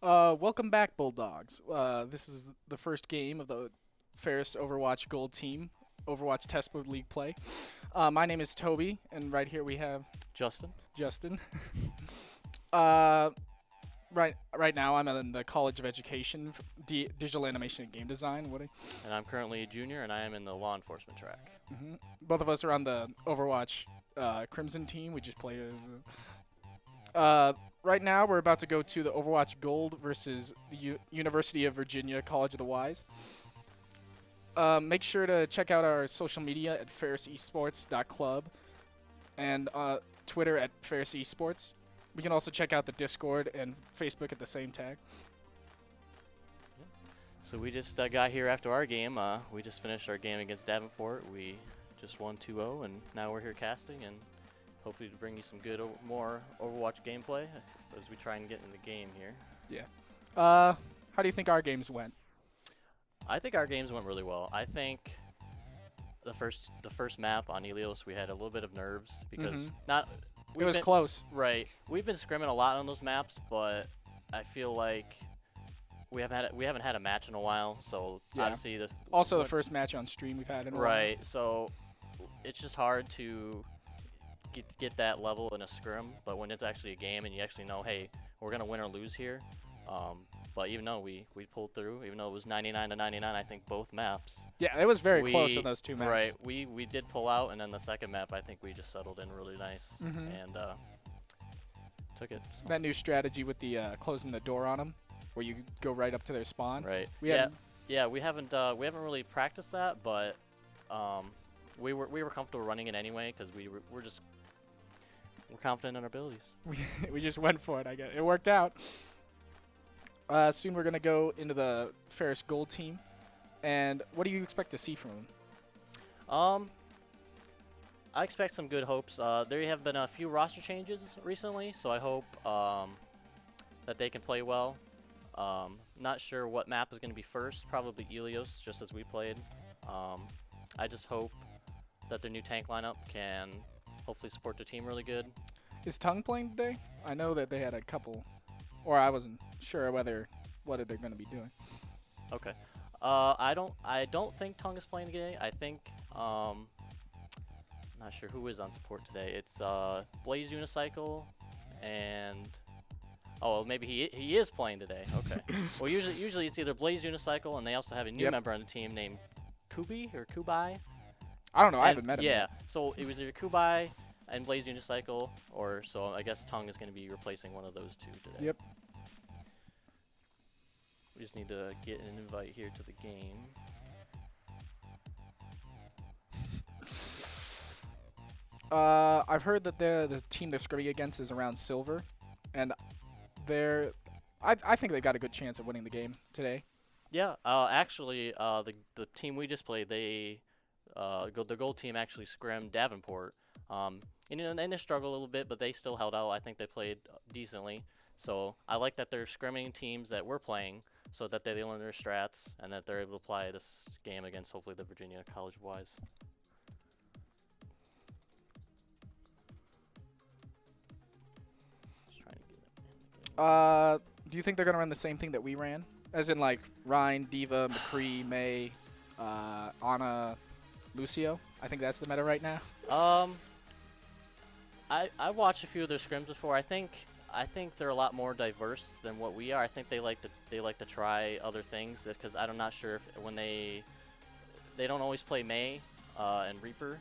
Welcome back, Bulldogs. This is the first game of the Ferris Overwatch Gold Team Overwatch Test Mode League play. My name is Toby, and right here we have Justin. Justin. uh, right now I'm in the College of Education, Digital Animation and Game Design. And I'm currently a junior, and I am in the law enforcement track. Both of us are on the Overwatch Crimson team. We just played. Right now, we're about to go to the Overwatch Gold versus the University of Virginia College of the Wise. Make sure to check out our social media at ferrisesports.club and Twitter at Ferris Esports. We can also check out the Discord and Facebook at the same tag. So we just got here after our game. We just finished our game against Davenport. We just won 2-0, and now we're here casting and hopefully to bring you some good more Overwatch gameplay as we try and get in the game here. Yeah. How do you think our games went? I think our games went really well. I think the first map on Elios we had a little bit of nerves because it was close. Right. We've been scrimming a lot on those maps, but I feel like we haven't had a match in a while. So obviously the first match on stream we've had in a while. Right. So it's just hard to get that level in a scrim, but when it's actually a game and you actually know, hey, we're gonna win or lose here. But even though we pulled through, even though it was 99 to 99, I think both maps. Yeah, it was very close on those two maps. Right, we did pull out, and then the second map, I think we just settled in really nice and took it. So. That new strategy with the closing the door on them, where you go right up to their spawn. Right. We haven't really practiced that, but we were comfortable running it anyway because we're confident in our abilities. We just went for it. I guess it worked out. Soon we're gonna go into the Ferris Gold team, and what do you expect to see from them? I expect some good hopes. There have been a few roster changes recently, so I hope that they can play well. Not sure what map is going to be first. Probably Elios, just as we played. I just hope that their new tank lineup can hopefully support their team really good. Is Tongue playing today? I know that they had a couple, or I wasn't sure what they're going to be doing. Okay. I don't think Tongue is playing today. I think not sure who is on support today. It's Blaze Unicycle and maybe he is playing today. Okay. Well, usually it's either Blaze Unicycle and they also have a new member on the team named Kubi or Kubai. I don't know. I haven't met him. Yeah. Yet. So it was either Kubai and Blaze Unicycle, or so I guess Tongue is going to be replacing one of those two today. Yep. We just need to get an invite here to the game. I've heard that the team they're scrimming against is around silver, and I think they got a good chance of winning the game today. Yeah. Actually, the team we just played, the gold team actually scrimmed Davenport. And they struggled a little bit, but they still held out. I think they played decently. So I like that they're scrimming teams that we're playing so that they learn their strats and that they're able to apply this game against hopefully the Virginia College of Wise. Just trying to get it. Do you think they're going to run the same thing that we ran? As in like Ryan, Diva, McCree, May, Anna, Lucio? I think that's the meta right now. I watched a few of their scrims before. I think they're a lot more diverse than what we are. I think they like to try other things because I'm not sure if when they don't always play May and Reaper.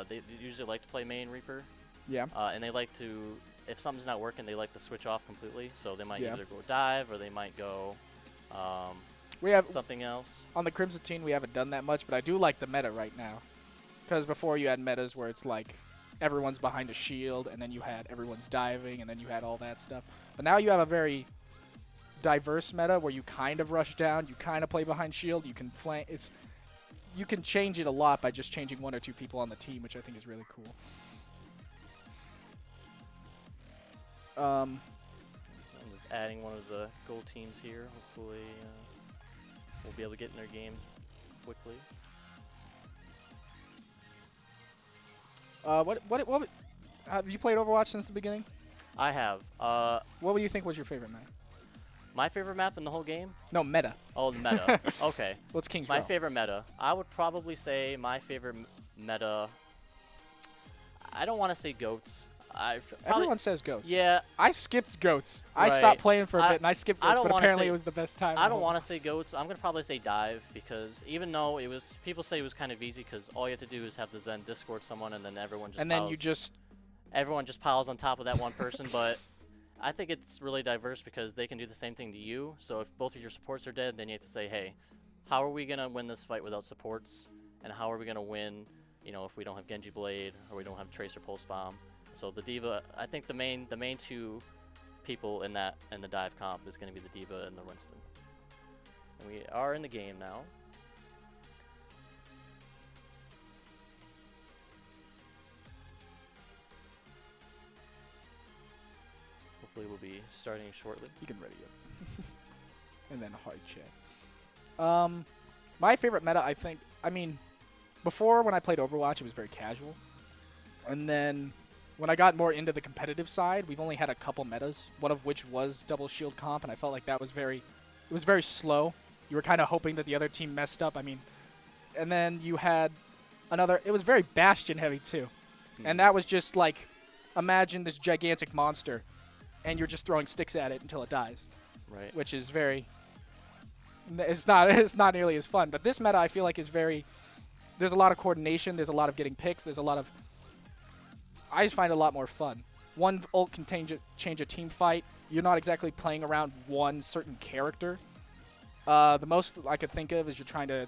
They usually like to play May and Reaper. Yeah. And they like to, if something's not working, they like to switch off completely. So they might either go dive or they might go we have something else. On the Crimson team, we haven't done that much, but I do like the meta right now. Because before you had metas where it's like everyone's behind a shield, and then you had everyone's diving, and then you had all that stuff. But now you have a very diverse meta where you kind of rush down, you kind of play behind shield, you can flank. You can change it a lot by just changing one or two people on the team, which I think is really cool. I'm just adding one of the gold teams here. Hopefully, we'll be able to get in their game quickly. What have you played Overwatch since the beginning? I have. What do you think was your favorite map? My favorite map in the whole game? No, meta. Oh, the meta. Okay. What's King's My Row? favorite meta. I would probably say my favorite meta. I don't want to say goats. Everyone says goats. Yeah. I skipped goats. I Right. stopped playing for a bit and I skipped I goats, don't but wanna apparently say- it was the best time. I don't want to say goats. I'm gonna probably say dive because even though it was, people say it was kind of easy because all you have to do is have the Zen Discord someone and then everyone just. And then you just. Everyone just piles on top of that one person, but I think it's really diverse because they can do the same thing to you. So if both of your supports are dead, then you have to say, hey, how are we gonna win this fight without supports? And how are we gonna win, if we don't have Genji Blade or we don't have Tracer Pulse Bomb? So the D.Va, I think the main two people in the dive comp is gonna be the D.Va and the Winston. And we are in the game now. Hopefully we'll be starting shortly. You can ready it. And then hard check. My favorite meta, before when I played Overwatch, it was very casual. And then when I got more into the competitive side, we've only had a couple metas, one of which was double shield comp, and I felt like that was very slow. You were kind of hoping that the other team messed up. And then you had another, it was very Bastion heavy too. And that was just like, imagine this gigantic monster, and you're just throwing sticks at it until it dies. Right. Which is it's not nearly as fun. But this meta I feel like is there's a lot of coordination, there's a lot of getting picks, I just find it a lot more fun. One ult can change a team fight. You're not exactly playing around one certain character. The most I could think of is you're trying to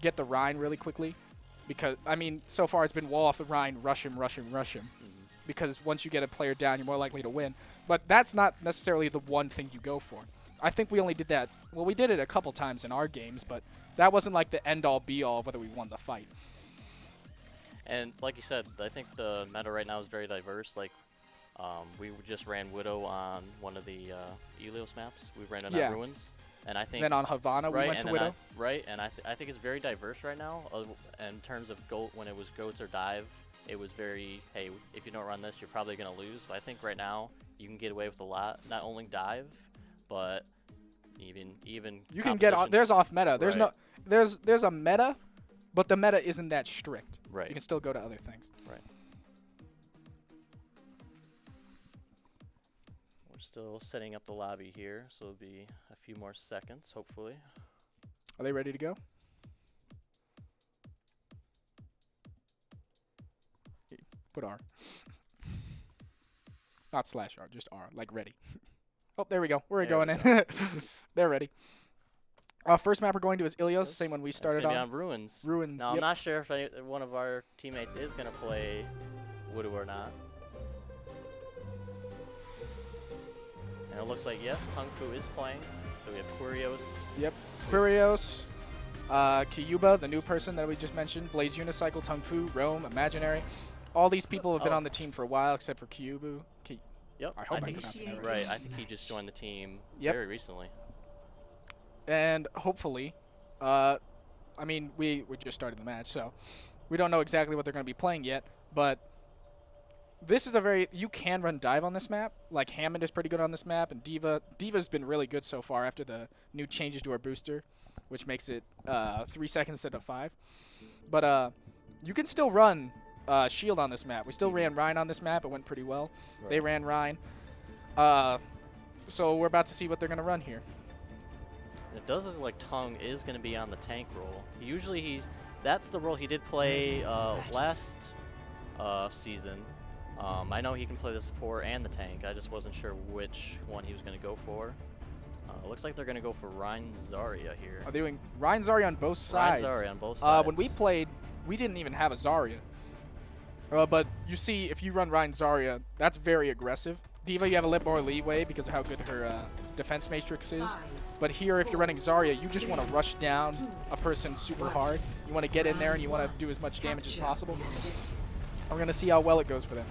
get the Rhine really quickly. Because, so far it's been wall off the Rhine, rush him. Because once you get a player down, you're more likely to win. But that's not necessarily the one thing you go for. I think we only did that. Well, we did it a couple times in our games, but that wasn't like the end-all, be-all of whether we won the fight. And like you said, I think the meta right now is very diverse. Like, we just ran Widow on one of the Elios maps. We ran it on Ruins. And I think then on Havana, we went to Widow. And I think it's very diverse right now. In terms of when it was goats or dive, it was very, hey, if you don't run this, you're probably going to lose. But I think right now you can get away with a lot. Not only dive, but even you can get there's off meta. There's right. there's a meta, but the meta isn't that strict. Right. You can still go to other things. Right. We're still setting up the lobby here, so it'll be a few more seconds, hopefully. Are they ready to go? Put R. Not slash R, just R, like ready. Oh, there we go. We're going in. They're ready. First map we're going to is Ilios, same one we started on. On Ruins. Ruins. Now, yep. I'm not sure if one of our teammates is going to play Widow or not. And it looks like, yes, Tung Fu is playing. So we have Quirios. Yep. Quirios, Kyuba, the new person that we just mentioned, Blaze Unicycle, Tung Fu, Rome, Imaginary. All these people have been on the team for a while, except for Kyubu. Yep. I hope I pronounced it right. Right. I think he just joined the team very recently. And hopefully, we just started the match, so we don't know exactly what they're going to be playing yet. But this is you can run dive on this map. Like Hammond is pretty good on this map, and Diva's been really good so far after the new changes to our booster, which makes it 3 seconds instead of 5. But you can still run shield on this map. We still ran Rhine on this map. It went pretty well. Right. They ran Rhine. So we're about to see what they're going to run here. It does look like Tung is going to be on the tank role. Usually that's the role he did play last season. I know he can play the support and the tank. I just wasn't sure which one he was going to go for. Looks like they're going to go for Rhine Zarya here. Are they doing Rhine Zarya on both sides? Rhine Zarya on both sides. When we played, we didn't even have a Zarya. But you see, if you run Rhine Zarya, that's very aggressive. D.Va, you have a little more leeway because of how good her defense matrix is. But here, if you're running Zarya, you just want to rush down a person super hard. You want to get in there and you want to do as much damage as possible. We're going to see how well it goes for them.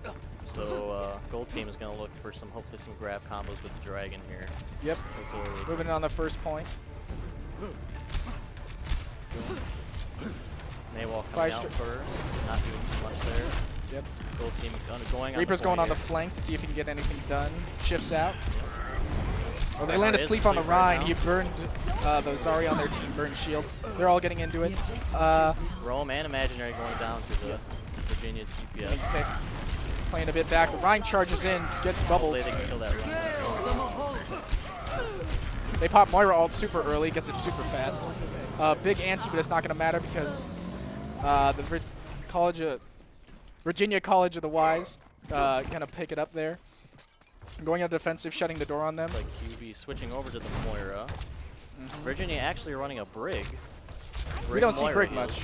Yep. So gold team is going to look for hopefully some grab combos with the dragon here. Yep. Moving on the first point. Maywall coming out first, not doing too much there. Yep. Gold team going on Reaper's the going on the here. flank to see if he can get anything done. Shifts out. Oh, they land asleep on the Rhine. He burned the Zarya on their team, burned shield. They're all getting into it. Rome and Imaginary going down to the Virginia's DPS. Being picked. Playing a bit back. The Rhine charges in, gets bubbled. Hopefully they can kill that Rhine. They pop Moira ult super early, gets it super fast. Big anti, but it's not going to matter because the Virginia College of the Wise gonna pick it up there. Going on defensive, shutting the door on them. Like QB switching over to the Moira. Virginia actually running a Brig. We don't see Moira Brig heals. much.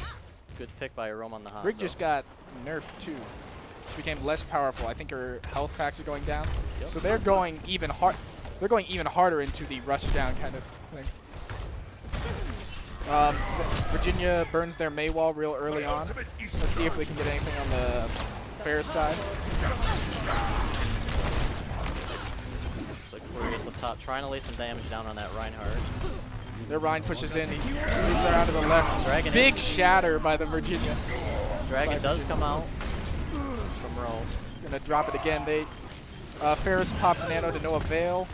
Good pick by Rome on the Hanzo. Brig just got nerfed too. She became less powerful. I think her health packs are going down. Yep. So they're going even hard. They're going even harder into the rush down kind of thing. Virginia burns their May wall real early on. Let's see if we can get anything on the Ferris side. Like Furious up top, trying to lay some damage down on that Reinhardt. Their Rhine pushes in. He moves around to the left. Dragon Big shatter by the Virginia. Dragon does come out from Rome. Gonna drop it again. They Ferris pops nano to no avail.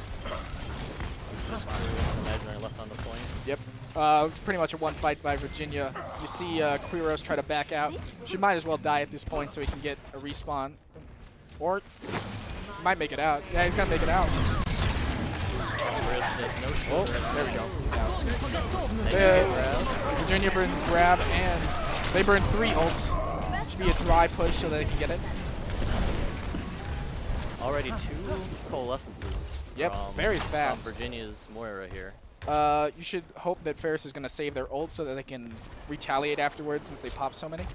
Imaginary left on the point. Yep. Pretty much a one fight by Virginia. You see Quiros try to back out. She might as well die at this point so he can get a respawn. Or he might make it out. Yeah, he's gonna make it out. Oh, there we go. He's out. Virginia burns grab and they burn 3 ults. Should be a dry push so that they can get it. Already 2 coalescences. Yep, very fast. From Virginia's Moira here. You should hope that Ferris is going to save their ult so that they can retaliate afterwards since they pop so many.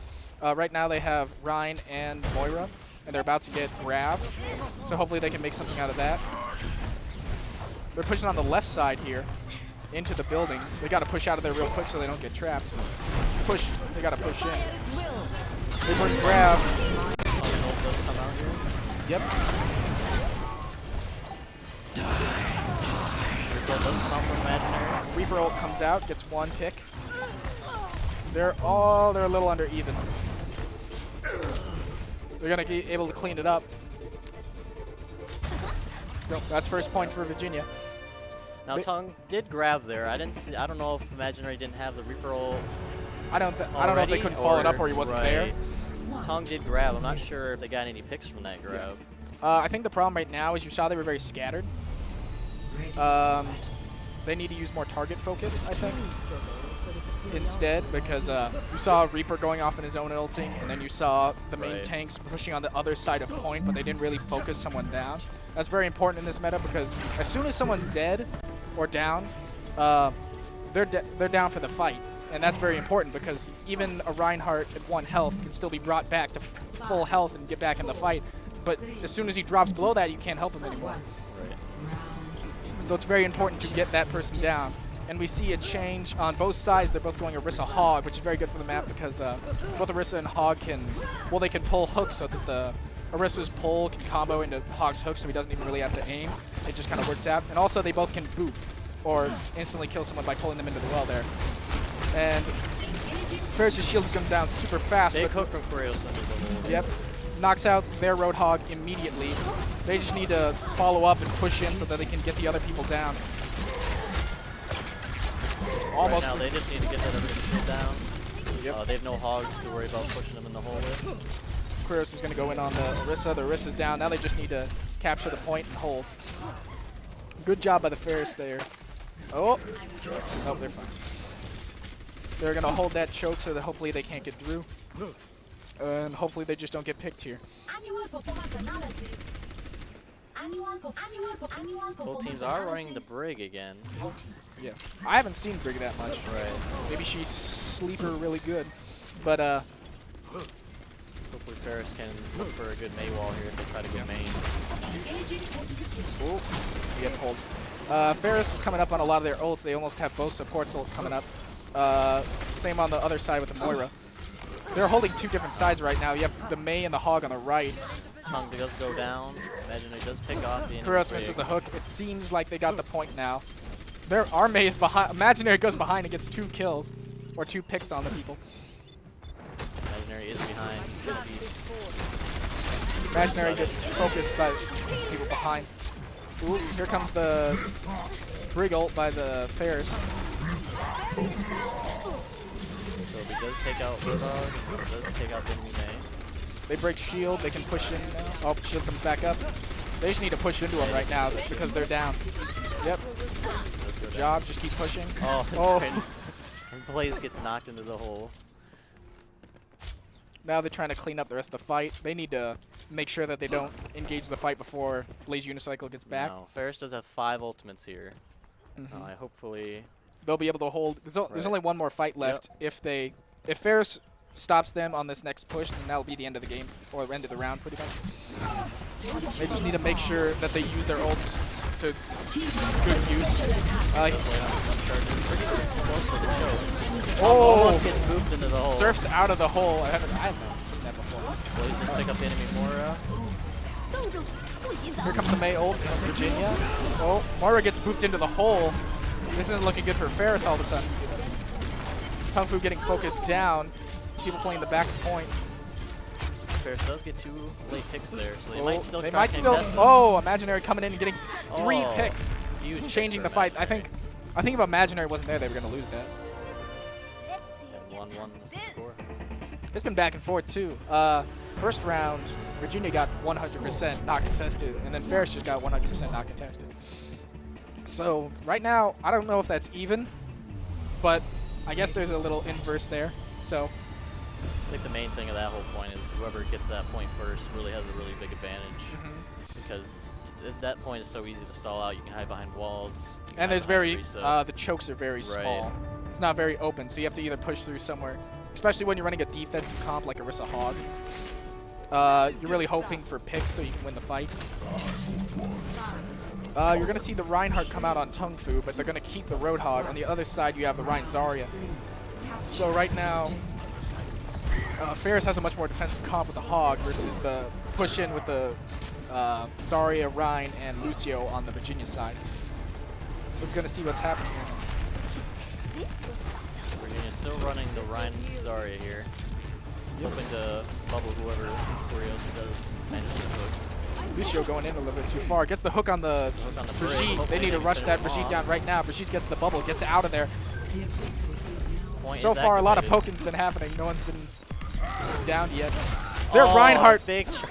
Right now they have Rhine and Moira, and they're about to get grabbed. So hopefully they can make something out of that. They're pushing on the left side here into the building. They got to push out of there real quick so they don't get trapped. Push. They got to push in. They burn grab. Yep. Reaper ult comes out, gets 1 pick. They're a little under even. They're gonna be able to clean it up. Nope, that's first point for Virginia. Now Tongue did grab there. I don't know if Imaginary didn't have the Reaper ult. I don't know if they couldn't follow it up or he wasn't there. Tongue did grab. I'm not sure if they got any picks from that grab. I think the problem right now is you saw they were very scattered. They need to use more target focus, I think, instead, because you saw Reaper going off in his own ulting, and then you saw the main tanks pushing on the other side of point, but they didn't really focus someone down. That's very important in this meta because as soon as someone's dead or down, they're down for the fight. And that's very important because even a Reinhardt at 1 health can still be brought back to full health and get back in the fight. But as soon as he drops below that, you can't help him anymore. So it's very important to get that person down. And we see a change on both sides. They're both going Orisa Hog, which is very good for the map because both Orisa and Hog they can pull hooks so that the Orisa's pull can combo into Hog's hook so he doesn't even really have to aim. It just kind of works out. And also they both can boop or instantly kill someone by pulling them into the well there. And Ferris' shield is going down super fast. They hook from Quiros under the hole. Yep. Knocks out their Roadhog immediately. They just need to follow up and push in so that they can get the other people down. Almost. Right now, they just need to get that other shield down. Yep. They have no Hogs to worry about pushing them in the hole with. Quiros is going to go in on the Orisa. The Orisa's down. Now they just need to capture the point and hold. Good job by the Ferris there. Oh, they're fine. They're going to hold that choke so that hopefully they can't get through. And hopefully they just don't get picked here. Both teams are running the Brig again. Yeah. I haven't seen Brig that much. Right. Maybe she's sleeper really good. But hopefully Ferris can look for a good May wall here if they try to go main. Oh, we get pulled. Ferris is coming up on a lot of their ults. They almost have both supports coming up. Same on the other side with the Moira. They're holding 2 different sides right now. You have the May and the Hog on the right. Tongue does go down. Imaginary does pick off the enemy. Quiros misses the hook. It seems like they got the point now. Our May is behind. Imaginary goes behind and gets 2 kills. Or 2 picks on the people. Imaginary is behind. He's gonna be Imaginary gets focused by people behind. Ooh, here comes the Brig ult by the Ferris. So if he does take out Bulldog, he does take out Enemy May. They break shield. They can push in now. Oh, shield comes back up. They just need to push into them right now because they're down. Yep. Good job. Just keep pushing. Oh. And Blaze gets knocked into the hole. Now they're trying to clean up the rest of the fight. They need to make sure that they don't engage the fight before Blaze Unicycle gets back. No, Ferris does have 5 ultimates here. Hopefully they'll be able to hold. There's only one more fight left. If Ferris stops them on this next push, then that'll be the end of the game, or end of the round pretty much. They just need to make sure that they use their ults to good use. Almost gets moved into the hole. Surfs out of the hole. I haven't seen that before. Blaze just pick up the enemy Moira. Here comes the Mei ult from Virginia. Oh, Moira gets booped into the hole. This isn't looking good for Ferris all of a sudden. Tung Fu getting focused down. People playing the back point. Ferris does get 2 late picks there, so they might still. Oh, Imaginary coming in and getting 3 picks, huge changing the picks fight. I think if Imaginary wasn't there, they were gonna lose that. And 1-1 is the score. It's been back and forth too. First round, Virginia got 100% not contested, and then Ferris just got 100% not contested. So right now, I don't know if that's even, but I guess there's a little inverse there. So I think the main thing of that whole point is whoever gets that point first really has a really big advantage, because that point is so easy to stall out. You can hide behind walls. And there's the chokes are very small. It's not very open, so you have to either push through somewhere, especially when you're running a defensive comp like Orisa Hog. You're really hoping for picks so you can win the fight. You're going to see the Reinhardt come out on Tung Fu, but they're going to keep the Roadhog. On the other side, you have the Rein Zarya. So right now, Ferris has a much more defensive comp with the Hog versus the push-in with the Zarya, Rein, and Lucio on the Virginia side. Let's going to see what's happening here. Virginia's still running the Rein Zarya here. Hoping to bubble whoever Curios does manage to hook. Lucio going in a little bit too far. Gets the hook on the Brigitte. They need to rush that Brigitte down right now. Brigitte gets the bubble, gets out of there. So far, a lot of poking's been happening. No one's been downed yet. Their Reinhardt. Big charge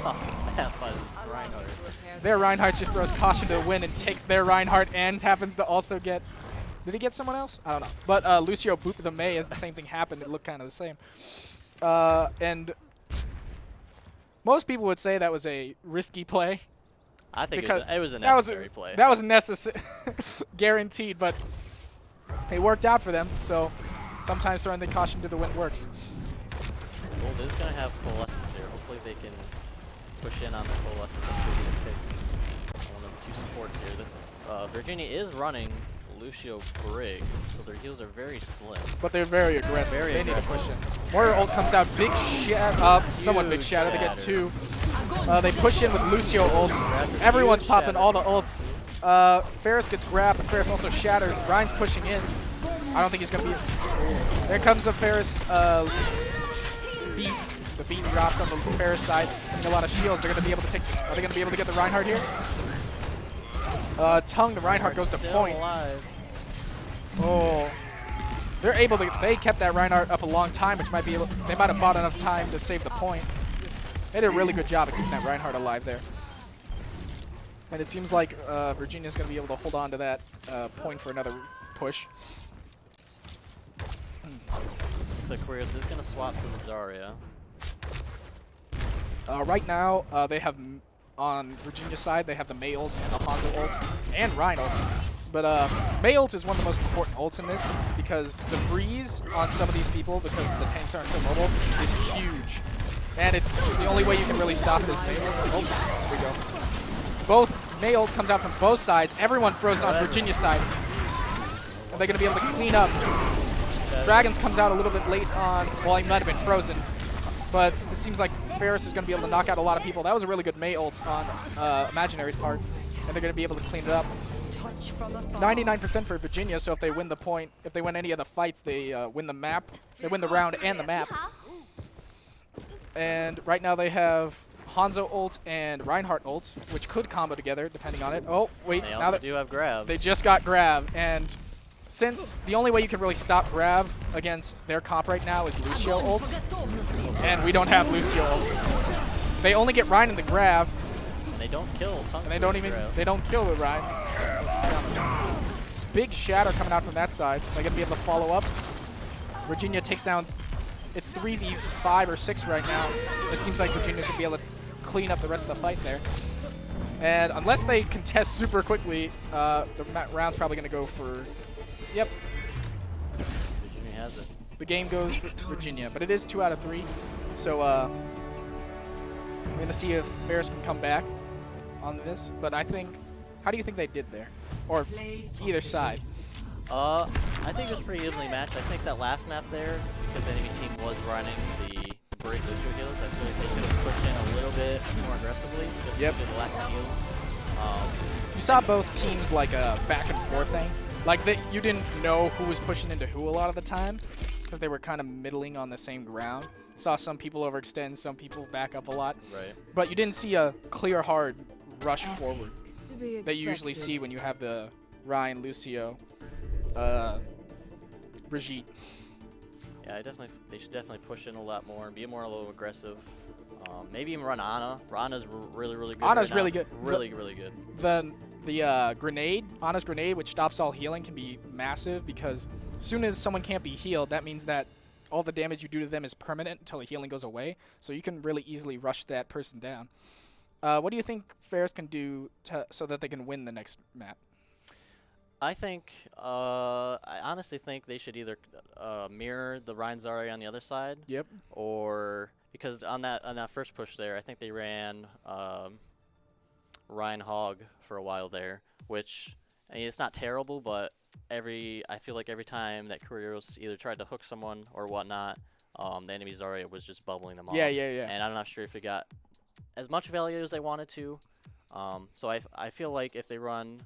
off that by Reinhardt. Their Reinhardt just throws caution to the wind and takes their Reinhardt and happens to also get. Did he get someone else? I don't know. But Lucio booped the Mei as the same thing happened. It looked kind of the same. And most people would say that was a risky play. I think it was a necessary play. That was necessary, guaranteed, but it worked out for them. So sometimes throwing the caution to the wind works. Gold is going to have Coalescence here. Hopefully they can push in on the Coalescence and pick one of the 2 supports here. Virginia is running Lucio Brig, so their heals are very slim. But they're very aggressive. They need to push in. Moira ult comes out, big shatter, somewhat big shatter. They get 2. They push in with Lucio ults. Everyone's popping all the ults. Ferris gets grabbed, but Ferris also shatters. Ryan's pushing in. I don't think he's going to be. There comes the Ferris beat. The beat drops on the Ferris side. And a lot of shields. They're going to be able to take. Are they going to be able to get the Reinhardt here? Tung, the Reinhardt goes to point. Alive. Oh, they're able to. They kept that Reinhardt up a long time, which might be. They might have bought enough time to save the point. They did a really good job of keeping that Reinhardt alive there. And it seems like Virginia's going to be able to hold on to that point for another push. Looks like Curios is going to swap to the Zarya. Right now, they have. On Virginia's side, they have the Mei ult and the Hanzo ult and Rein ult. But Mei ult is one of the most important ults in this because the freeze on some of these people, because the tanks aren't so mobile, is huge. And it's the only way you can really stop it is Mei ult. Oh, there we go. Both Mei ult comes out from both sides. Everyone frozen on Virginia's side. Are they going to be able to clean up? Dragons comes out a little bit late on, well, he might have been frozen. But it seems like Ferris is going to be able to knock out a lot of people. That was a really good Mei ult on Imaginary's part, and they're going to be able to clean it up. 99% for Virginia, so if they win the point, if they win any of the fights, they win the map. They win the round and the map. And right now they have Hanzo ult and Reinhardt ult, which could combo together depending on it. Oh, wait. They now also that do have grab. they just got grab, and since the only way you can really stop grab against their comp right now is Lucio ult, and we don't have Lucio ult. They only get Ryan in the grab, And they don't kill. and they don't kill with Ryan. Big shatter coming out from that side. They're gonna be able to follow up. Virginia takes down. It's 3v5 or 6 right now. It seems like Virginia's gonna be able to clean up the rest of the fight there. And unless they contest super quickly, the round's probably gonna go for. Yep, Virginia has it. the game goes for Virginia, but it is 2 out of 3. So we're gonna see if Ferris can come back on this. But I think, how do you think they did there, or either side? I think it was pretty evenly matched. I think that last map there, because the enemy team was running the break Lucio heals, I feel like they could have pushed in a little bit more aggressively just due to the lack of heals. You saw both teams like a back and forth thing. Like you didn't know who was pushing into who a lot of the time because they were kind of middling on the same ground. Saw some people overextend, some people back up a lot. Right. But you didn't see a clear, hard rush forward that you usually see when you have the Ryan, Lucio, Brigitte. Yeah, they should definitely push in a lot more and be a little aggressive. Maybe even run Ana. Ana's really good. Ana's right really now. good. Really good. The grenade, Ana's grenade, which stops all healing, can be massive because as soon as someone can't be healed, that means that all the damage you do to them is permanent until the healing goes away. So you can really easily rush that person down. What do you think Ferris can do so that they can win the next map? I honestly think they should either mirror the Ryan Zarya on the other side. Yep. Or because on that first push there, I think they ran Ryan Hogg for a while there, which I mean, it's not terrible, but I feel like every time that Kurios either tried to hook someone or whatnot, the enemy Zarya was just bubbling them off. Yeah. And I'm not sure if it got as much value as they wanted to. So I feel like if they run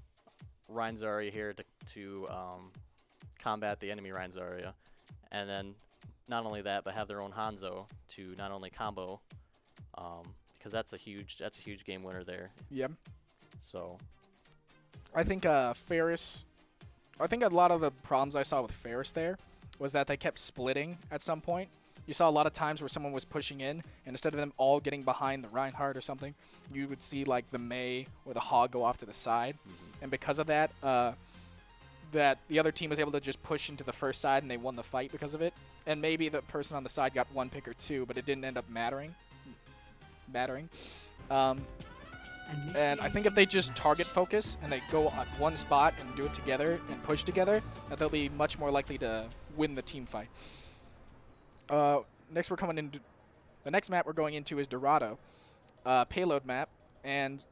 Ryan Zarya here to combat the enemy Ryan Zarya, and then not only that, but have their own Hanzo to not only combo, because that's a huge game winner there. Yep. So I think Ferris. I think a lot of the problems I saw with Ferris there was that they kept splitting at some point. You saw a lot of times where someone was pushing in, and instead of them all getting behind the Reinhardt or something, you would see like the Mei or the Hog go off to the side. And because of that, that the other team was able to just push into the first side and they won the fight because of it. And maybe the person on the side got 1 pick or 2, but it didn't end up mattering. And I think if they just target focus and they go at one spot and do it together and push together, that they'll be much more likely to win the team fight. Next we're coming into the next map we're going into is Dorado, payload map, and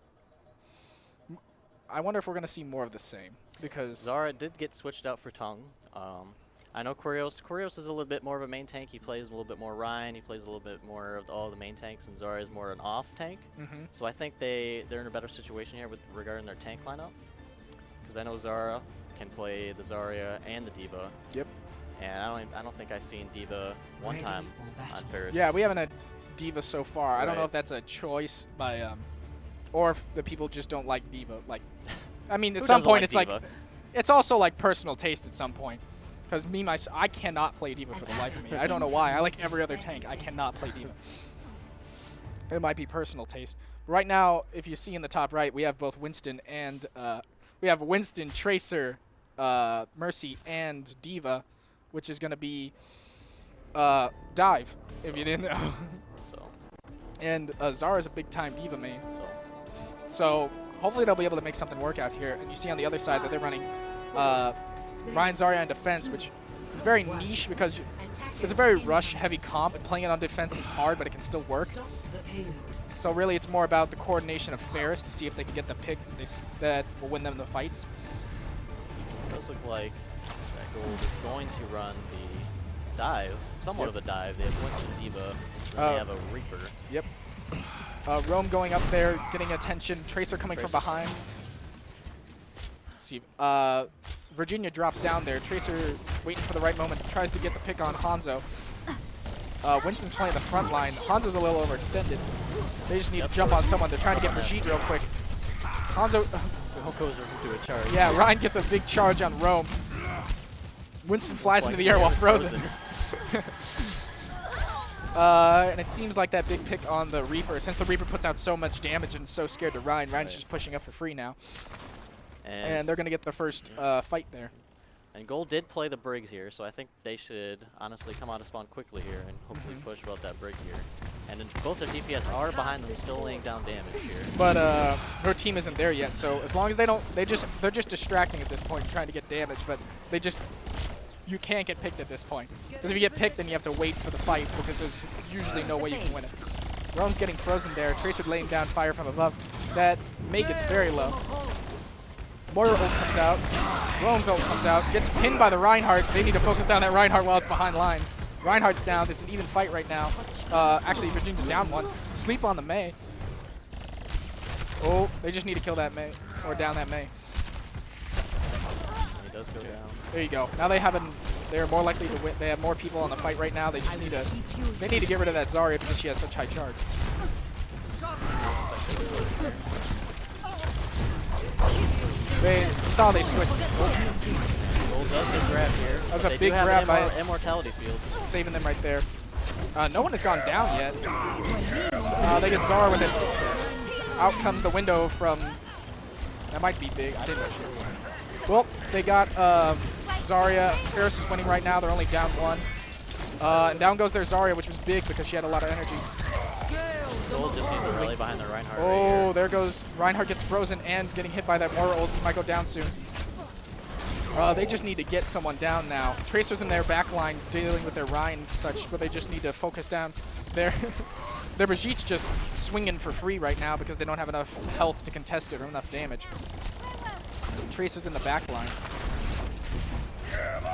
I wonder if we're going to see more of the same because Zara did get switched out for Tung. I know Kurios is a little bit more of a main tank. He plays a little bit more Ryan. He plays a little bit more of all the main tanks, and Zara is more an off tank. So I think they're in a better situation here regarding their tank lineup, because I know Zara can play the Zarya and the D.Va. Yep. And I don't think I've seen D.Va one time on Ferris. Yeah, we haven't had D.Va so far. Right. I don't know if that's a choice by or if the people just don't like D.Va. Like, I mean, at some point it's D.Va? like it's also like personal taste at some point. Because I cannot play D.Va for the life of me. I don't know why. I like every other tank. I cannot play D.Va. It might be personal taste. Right now, if you see in the top right, we have both Winston and we have Winston, Tracer, Mercy, and D.Va, which is going to be Dive, if you didn't know. And Zara's a big-time D.Va main. So hopefully they'll be able to make something work out here. And you see on the other side that they're running Ryan Zarya on defense, which is very niche because it's a very rush-heavy comp, and playing it on defense is hard, but it can still work. So really, it's more about the coordination of Ferris to see if they can get the picks that will win them the fights. It does look like that Gold is going to run the dive, somewhat of a dive. They have Winston, D.Va, and they have a Reaper. Yep. Rome going up there, getting attention. Tracer coming from behind. See, Virginia drops down there. Tracer waiting for the right moment, tries to get the pick on Hanzo. Winston's playing the front line. Hanzo's a little overextended. They just need to jump on someone. They're trying to get Brigitte real quick. Hanzo... Hulk goes into a charge. Yeah, Ryan gets a big charge on Rome. Winston flies into the air while frozen. And it seems like that big pick on the Reaper, since the Reaper puts out so much damage and is so scared to Ryan, Ryan's just pushing up for free now. And they're going to get the first fight there. And Gold did play the Briggs here, so I think they should honestly come out of spawn quickly here and hopefully push about that Brig here. And then both their DPS are behind them, still laying down damage here. But her team isn't there yet, so as long as they don't, they're just distracting at this point, trying to get damage. But you can't get picked at this point, because if you get picked, then you have to wait for the fight, because there's usually no way you can win it. Rome's getting frozen there. Tracer laying down fire from above. That May gets very low. Moira ult comes out. Rome's ult comes out. Gets pinned by the Reinhardt. They need to focus down that Reinhardt while it's behind lines. Reinhardt's down. It's an even fight right now. Actually, Virginia's down one. Sleep on the May. Oh, they just need to kill that May. Or down that May. He does go down. There you go. Now they're more likely to win. They have more people on the fight right now. They just need to get rid of that Zarya because she has such high charge. You saw they switched. Gold does get grabbed here. That was a big grab by Immortality Field. Saving them right there. No one has gone down yet. They get Zara with it. Out comes the window from... That might be big. I didn't know she... Well, they got Zarya. Ferris is winning right now. They're only down one. And down goes their Zarya, which was big because she had a lot of energy. Gold just needs to rally behind the Reinhardt. Oh, right there goes. Reinhardt gets frozen and getting hit by that Moira ult. He might go down soon. They just need to get someone down now. Tracer's in their back line dealing with their Ryan and such, but they just need to focus down. Their Brigitte's just swinging for free right now because they don't have enough health to contest it or enough damage. Tracer's in the back line.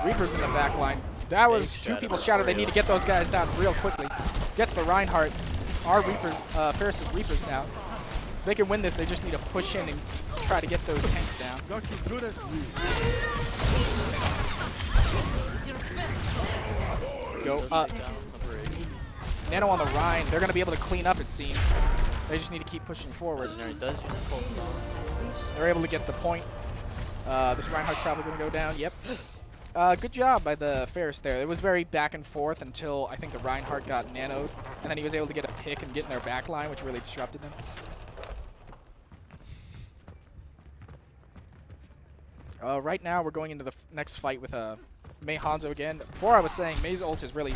Reaper's in the back line. That was two people shattered. They need to get those guys down real quickly. Gets the Reinhardt. Our Reaper, Ferris' Reapers now. They can win this. They just need to push in and try to get those tanks down. Go up. Nano on the Rhine. They're going to be able to clean up, it seems. They just need to keep pushing forward. They're able to get the point. This Reinhardt's probably going to go down. Yep. Good job by the Ferris there. It was very back and forth until I think the Reinhardt got nanoed, and then he was able to get a pick and get in their back line, which really disrupted them. Right now, we're going into the next fight with Mei Hanzo again. Before I was saying, Mei's ult is really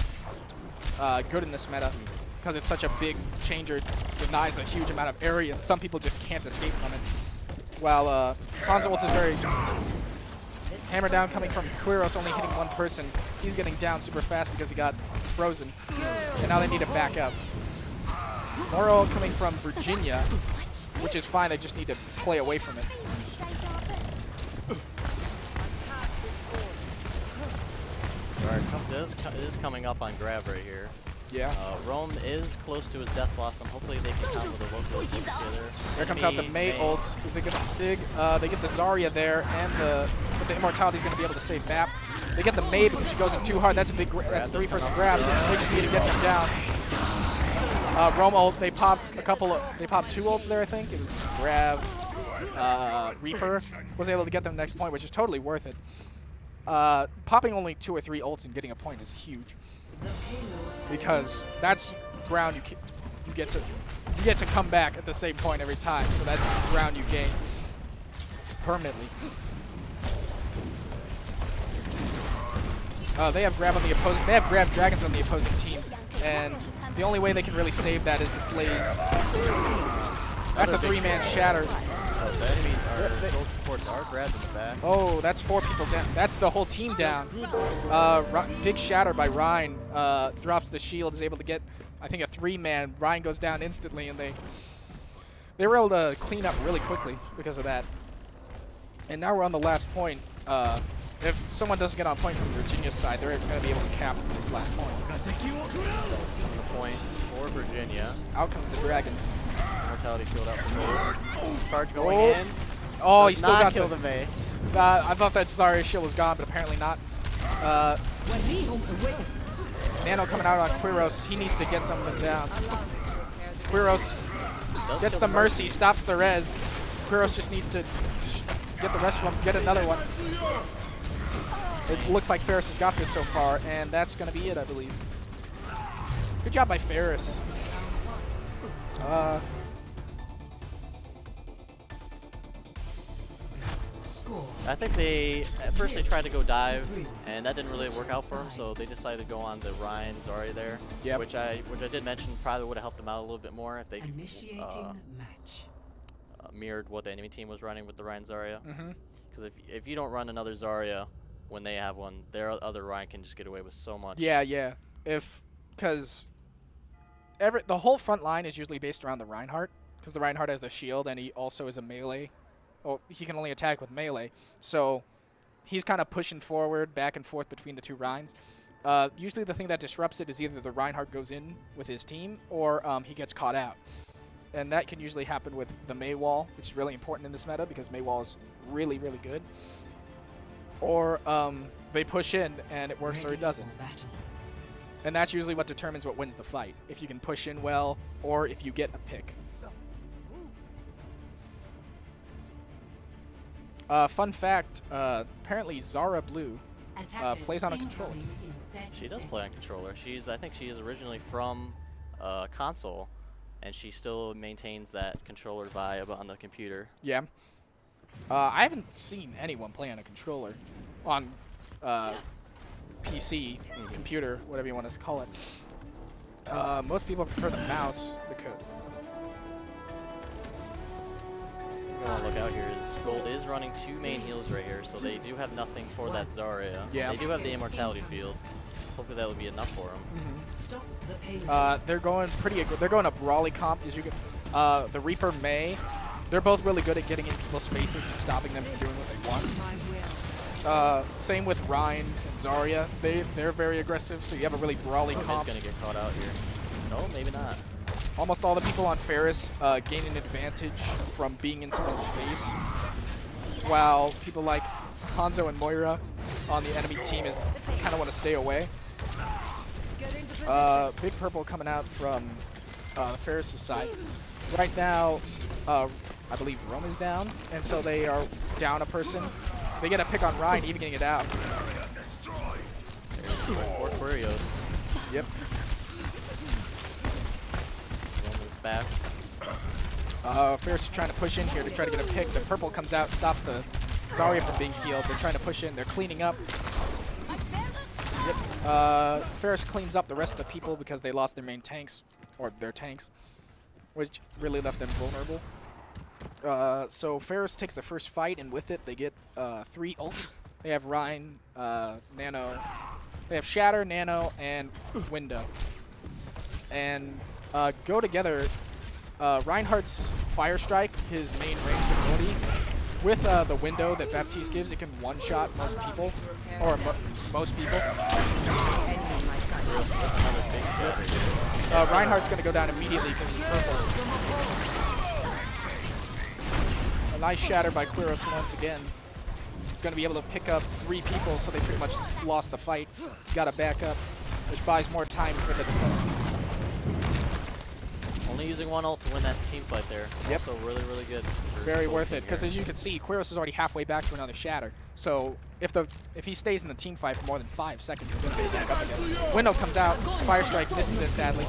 good in this meta because it's such a big changer, denies a huge amount of area, and some people just can't escape from it. While Hanzo ult is very... Hammer down coming from Quiros, only hitting one person. He's getting down super fast because he got frozen. And now they need to back up. Moral coming from Virginia, which is fine. They just need to play away from it. Alright, this is coming up on grab right here. Yeah. Rome is close to his Death Blossom. Hopefully they can combo the local together. There comes out the Mei ult. Is it going to dig? They get the Zarya there, and but the Immortality is going to be able to save Bap. They get the Mei because she goes in too hard. That's a big. That's a three-person grab. They just need to get them down. Rome ult. They popped a couple. They popped two ults there. I think it was grab. Reaper was able to get them the next point, which is totally worth it. Popping only 2 or 3 ults and getting a point is huge. Because that's ground you get to come back at the same point every time, so that's ground you gain permanently. They have grab on the opposing. They have grab dragons on the opposing team, and the only way they can really save that is if Blaze. That's a 3-man shatter. The enemy gold supports are grabbed in the back. Oh, that's 4 people down. That's the whole team down. Big shatter by Ryan. Drops the shield, is able to get, I think, a 3-man. Ryan goes down instantly, and they were able to clean up really quickly because of that. And now we're on the last point. If someone doesn't get on point from Virginia's side, they're going to be able to cap this last point. The point for Virginia. Out comes the Dragons. Mortality field out for gold. Charge going in. Oh, he still got kill the Mei. I thought that Zarya shield was gone, but apparently not. Nano coming out on Quiros. He needs to get someone down. Quiros gets the mercy, stops the res. Quiros just needs to get the rest from him, get another one. It looks like Ferris has got this so far, and that's going to be it, I believe. Good job by Ferris. I think at first they tried to go dive, and that didn't really work out for them, so they decided to go on the Ryan Zarya there, yep. which I did mention probably would have helped them out a little bit more if they mirrored what the enemy team was running with the Ryan Zarya. Because if you don't run another Zarya when they have one, their other Ryan can just get away with so much. Yeah. Because the whole front line is usually based around the Reinhardt, because the Reinhardt has the shield, and he also is a melee. Well, he can only attack with melee, so he's kind of pushing forward, back and forth between the two Reins. Usually the thing that disrupts it is either the Reinhardt goes in with his team, or he gets caught out. And that can usually happen with the Mei wall, which is really important in this meta, because Mei wall is really, really good. Or they push in, and it works or it doesn't. And that's usually what determines what wins the fight, if you can push in well, or if you get a pick. Fun fact, apparently Zara Blue plays on a controller. She does play on controller. I think she is originally from console, and she still maintains that controller vibe on the computer. Yeah. I haven't seen anyone play on a controller on PC, computer, whatever you want to call it. Most people prefer the mouse because... What I want to look out here is Gold is running 2 main heals right here, so they do have nothing for that Zarya. Yeah. They do have the immortality field. Hopefully that will be enough for them. They're going pretty. They're going a brawly comp. As you can, the Reaper Mei. They're both really good at getting in people's faces and stopping them from doing what they want. Same with Ryan and Zarya. They're very aggressive, so you have a really brawly comp. He's gonna get caught out here. No, maybe not. Almost all the people on Ferris gain an advantage from being in someone's face, while people like Hanzo and Moira on the enemy team kind of want to stay away. Big Purple coming out from Ferris' side. Right now, I believe Rome is down, and so they are down a person. They get a pick on Ryan, even getting it out. Or Quirios. Yep. Back. Ferris is trying to push in here to try to get a pick. The Purple comes out, stops the Zarya from being healed. They're trying to push in. They're cleaning up. Yep. Ferris cleans up the rest of the people because they lost their main tanks, or their tanks, which really left them vulnerable. So Ferris takes the first fight, and with it, they get 3 ults. They have Ryan, Nano. They have Shatter, Nano, and Window. And go together. Reinhardt's Fire Strike, his main range ability, with the window that Baptiste gives, it can one-shot most people, or most people. Reinhardt's going to go down immediately because he's purple. A nice shatter by Quiros once again. Going to be able to pick up 3 people, so they pretty much lost the fight. Got to back up, which buys more time for the defense. Only using 1 ult to win that team fight there. Yep. Also really, really good. Very worth it, because as you can see, Quiros is already halfway back to another shatter. So if he stays in the team fight for more than 5 seconds, he's going to be back up again. Window comes out, Fire Strike misses it sadly.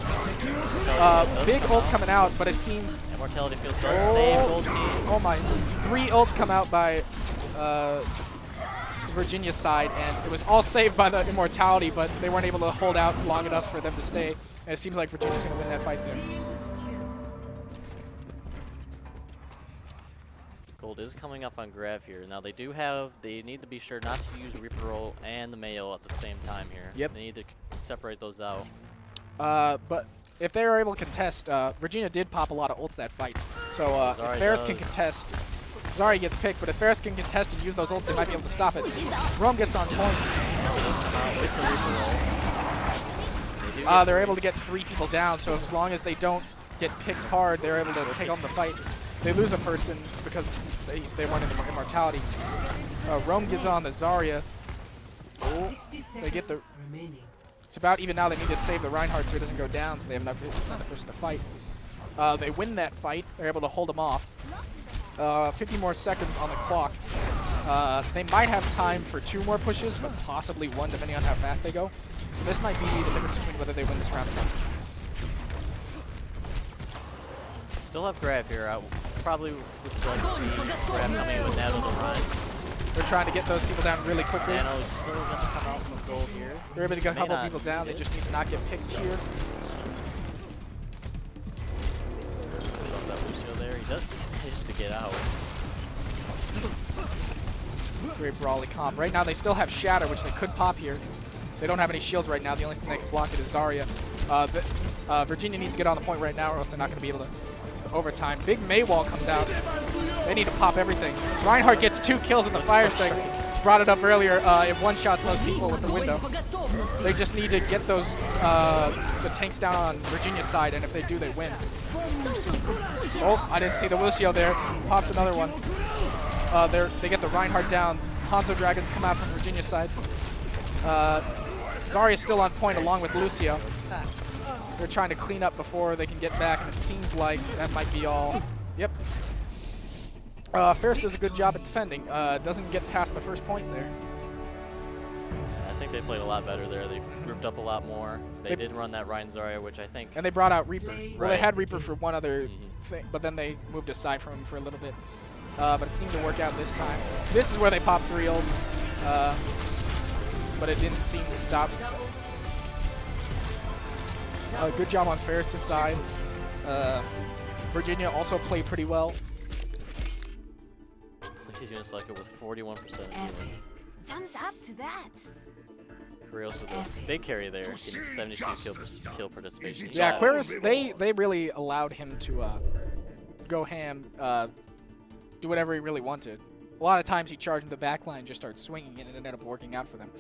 Big ult coming out, but it seems... Immortality field does save Gold team. Oh my. 3 ults come out by Virginia's side, and it was all saved by the Immortality, but they weren't able to hold out long enough for them to stay. And it seems like Virginia's going to win that fight there. Gold is coming up on Grav here. Now they need to be sure not to use Reaper Roll and the Mayo at the same time here. Yep. They need to separate those out. But if they are able to contest, Virginia did pop a lot of ults that fight. So if Ferris can contest, Zarya gets picked, but if Ferris can contest and use those ults, they might be able to stop it. Rome gets on point. They're able to get 3 people down, so as long as they don't get picked hard, they're able to take on the fight. They lose a person because they weren't in the Immortality. Rome gets on the Zarya. Oh, they get the It's about even now. They need to save the Reinhardt so he doesn't go down, so they have another person to fight. They win that fight. They're able to hold him off. 50 more seconds on the clock. They might have time for 2 more pushes, but possibly 1 depending on how fast they go. So this might be the difference between whether they win this round or not. Still have grab here. I probably would still like to see grab coming in with Nano to run. They're trying to get those people down really quickly. Nano is still going to come out from gold here. They're able to get a couple people down. They just need to not get picked here. That Lucio there. He does manage to get out. Great brawly comp. Right now they still have Shatter, which they could pop here. They don't have any shields right now. The only thing they can block it is Zarya. Virginia needs to get on the point right now or else they're not going to be able to overtime. Big Maywall comes out. They need to pop everything. Reinhardt gets 2 kills with the Fire Strike. Brought it up earlier. It one-shots most people with the window. They just need to get those the tanks down on Virginia's side, and if they do, they win. Oh, I didn't see the Lucio there. Pops another one. They get the Reinhardt down. Hanzo Dragons come out from Virginia's side. Zarya's still on point along with Lucio. They're trying to clean up before they can get back, and it seems like that might be all. Yep. Ferris does a good job at defending. Doesn't get past the first point there. I think they played a lot better there. They grouped up a lot more. They did run that Ryan Zarya, which I think... And they brought out Reaper. Well, they had Reaper for one other thing, but then they moved aside from him for a little bit. But it seemed to work out this time. This is where they popped 3 ults, but it didn't seem to stop. Good job on Ferris' side. Virginia also played pretty well. He's going to select it with 41%. Thumbs up to that. Quirios with a big carry there, getting 72 kill participation. Yeah, Quirios, they really allowed him to go ham, do whatever he really wanted. A lot of times he charged into the back line, just started swinging it, and it ended up working out for them.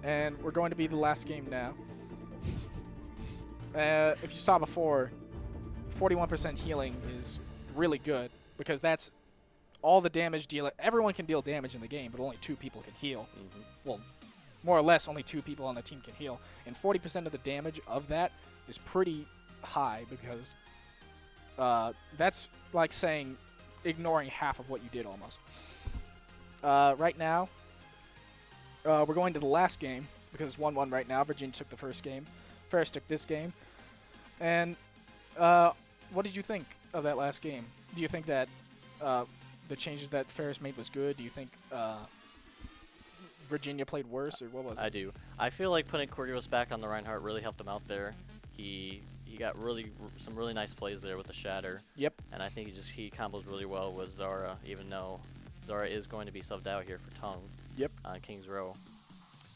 And we're going to be the last game now. If you saw before, 41% healing is really good because that's all the damage dealer. Everyone can deal damage in the game, but only 2 people can heal. Well, more or less, only 2 people on the team can heal. And 40% of the damage of that is pretty high because that's like saying ignoring half of what you did almost. Right now, we're going to the last game because it's 1-1 right now. Virginia took the first game. Ferris took this game. And what did you think of that last game? Do you think that the changes that Ferris made was good? Do you think Virginia played worse, or what was it? I do. I feel like putting Quirios back on the Reinhardt really helped him out there. He got some really nice plays there with the Shatter. Yep. And I think he combos really well with Zara, even though Zara is going to be subbed out here for Tongue. Yep. On King's Row.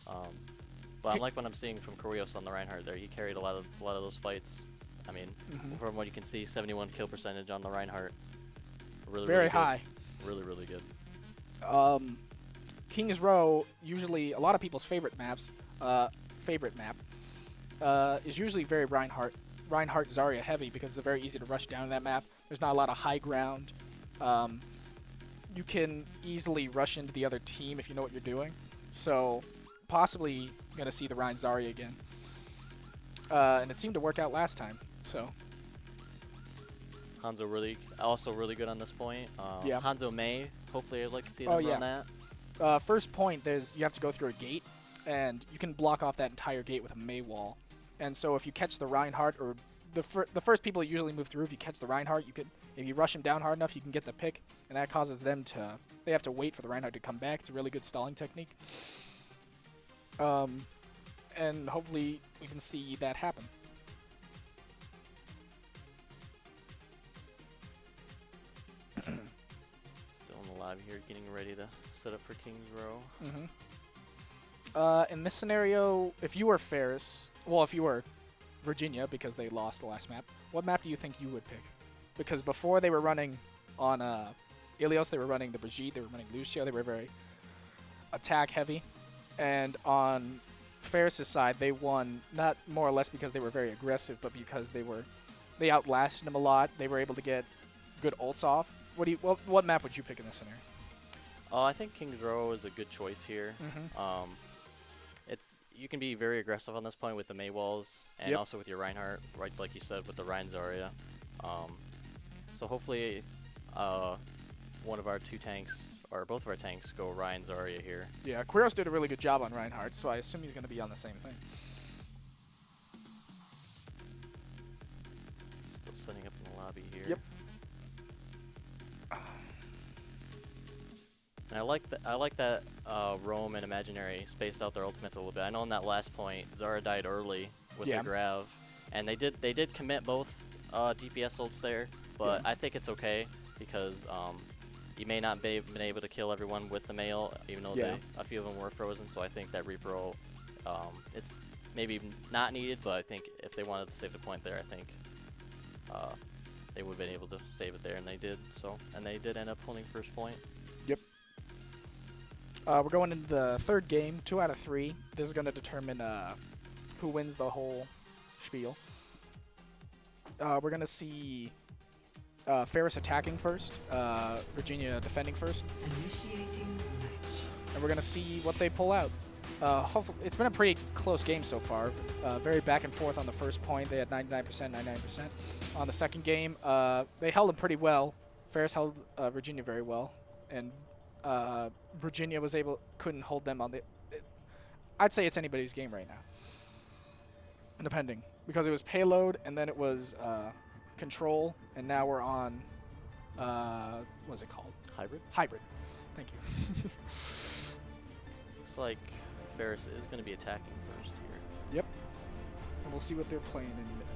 But I like what I'm seeing from Quirios on the Reinhardt there. He carried a lot of those fights. I mean, from what you can see, 71 kill percentage on the Reinhardt. Very high. Really, really good. King's Row, usually a lot of people's favorite map, is usually very Reinhardt Zarya heavy because it's very easy to rush down that map. There's not a lot of high ground. You can easily rush into the other team if you know what you're doing. So possibly going to see the Ryan Zarya again. And it seemed to work out last time. So Hanzo also really good on this point. Yeah. Hanzo May, hopefully I'd like to see them run that. First point, you have to go through a gate, and you can block off that entire gate with a May wall. And so if you catch the Reinhardt, or the first people that usually move through, if you catch the Reinhardt, if you rush him down hard enough, you can get the pick, and that causes them they have to wait for the Reinhardt to come back. It's a really good stalling technique. And hopefully we can see that happen. Still in the live here, getting ready to set up for King's Row. In this scenario, if you were Ferris, well, if you were Virginia, because they lost the last map, what map do you think you would pick? Because before they were running on Ilios, they were running the Brigitte, they were running Lucio, they were very attack heavy. And on Ferris' side, they won not more or less because they were very aggressive, but because they outlasted them a lot. They were able to get good ults off. What map would you pick in this scenario? I think King's Row is a good choice here. you can be very aggressive on this point with the Mei walls and Yep. also with your Reinhardt, right? Like you said, with the Rein Zarya. So hopefully, one of our two tanks or both of our tanks go Rein Zarya here. Yeah, Quiros did a really good job on Reinhardt, so I assume he's going to be on the same thing. Still setting up in the lobby here. Yep. And I like that Rome and Imaginary spaced out their ultimates a little bit. I know in that last point, Zara died early with Yeah. her Grav, and they did commit both DPS ults there, but Yeah. I think it's okay because you may not be been able to kill everyone with the Mail, even though Yeah. a few of them were frozen. So I think that Reaper ult, it's maybe not needed, but I think if they wanted to save the point there, I think they would have been able to save it there, and they did. So, and they did end up holding first point. Yep. We're going into the third game, 2 out of 3. This is going to determine who wins the whole spiel. We're going to see Ferris attacking first, Virginia defending first, Initiating match. and we're going to see what they pull out. Hopefully, it's been a pretty close game so far. Very back and forth on the first point. They had 99%, 99%. On the second game, they held them pretty well. Ferris held Virginia very well, and Virginia couldn't hold them on the. I'd say it's anybody's game right now, depending, because it was payload and then it was control, and now we're on what's it called? Hybrid. Hybrid. Thank you. Looks like Ferris is going to be attacking first here. Yep. And we'll see what they're playing in a minute.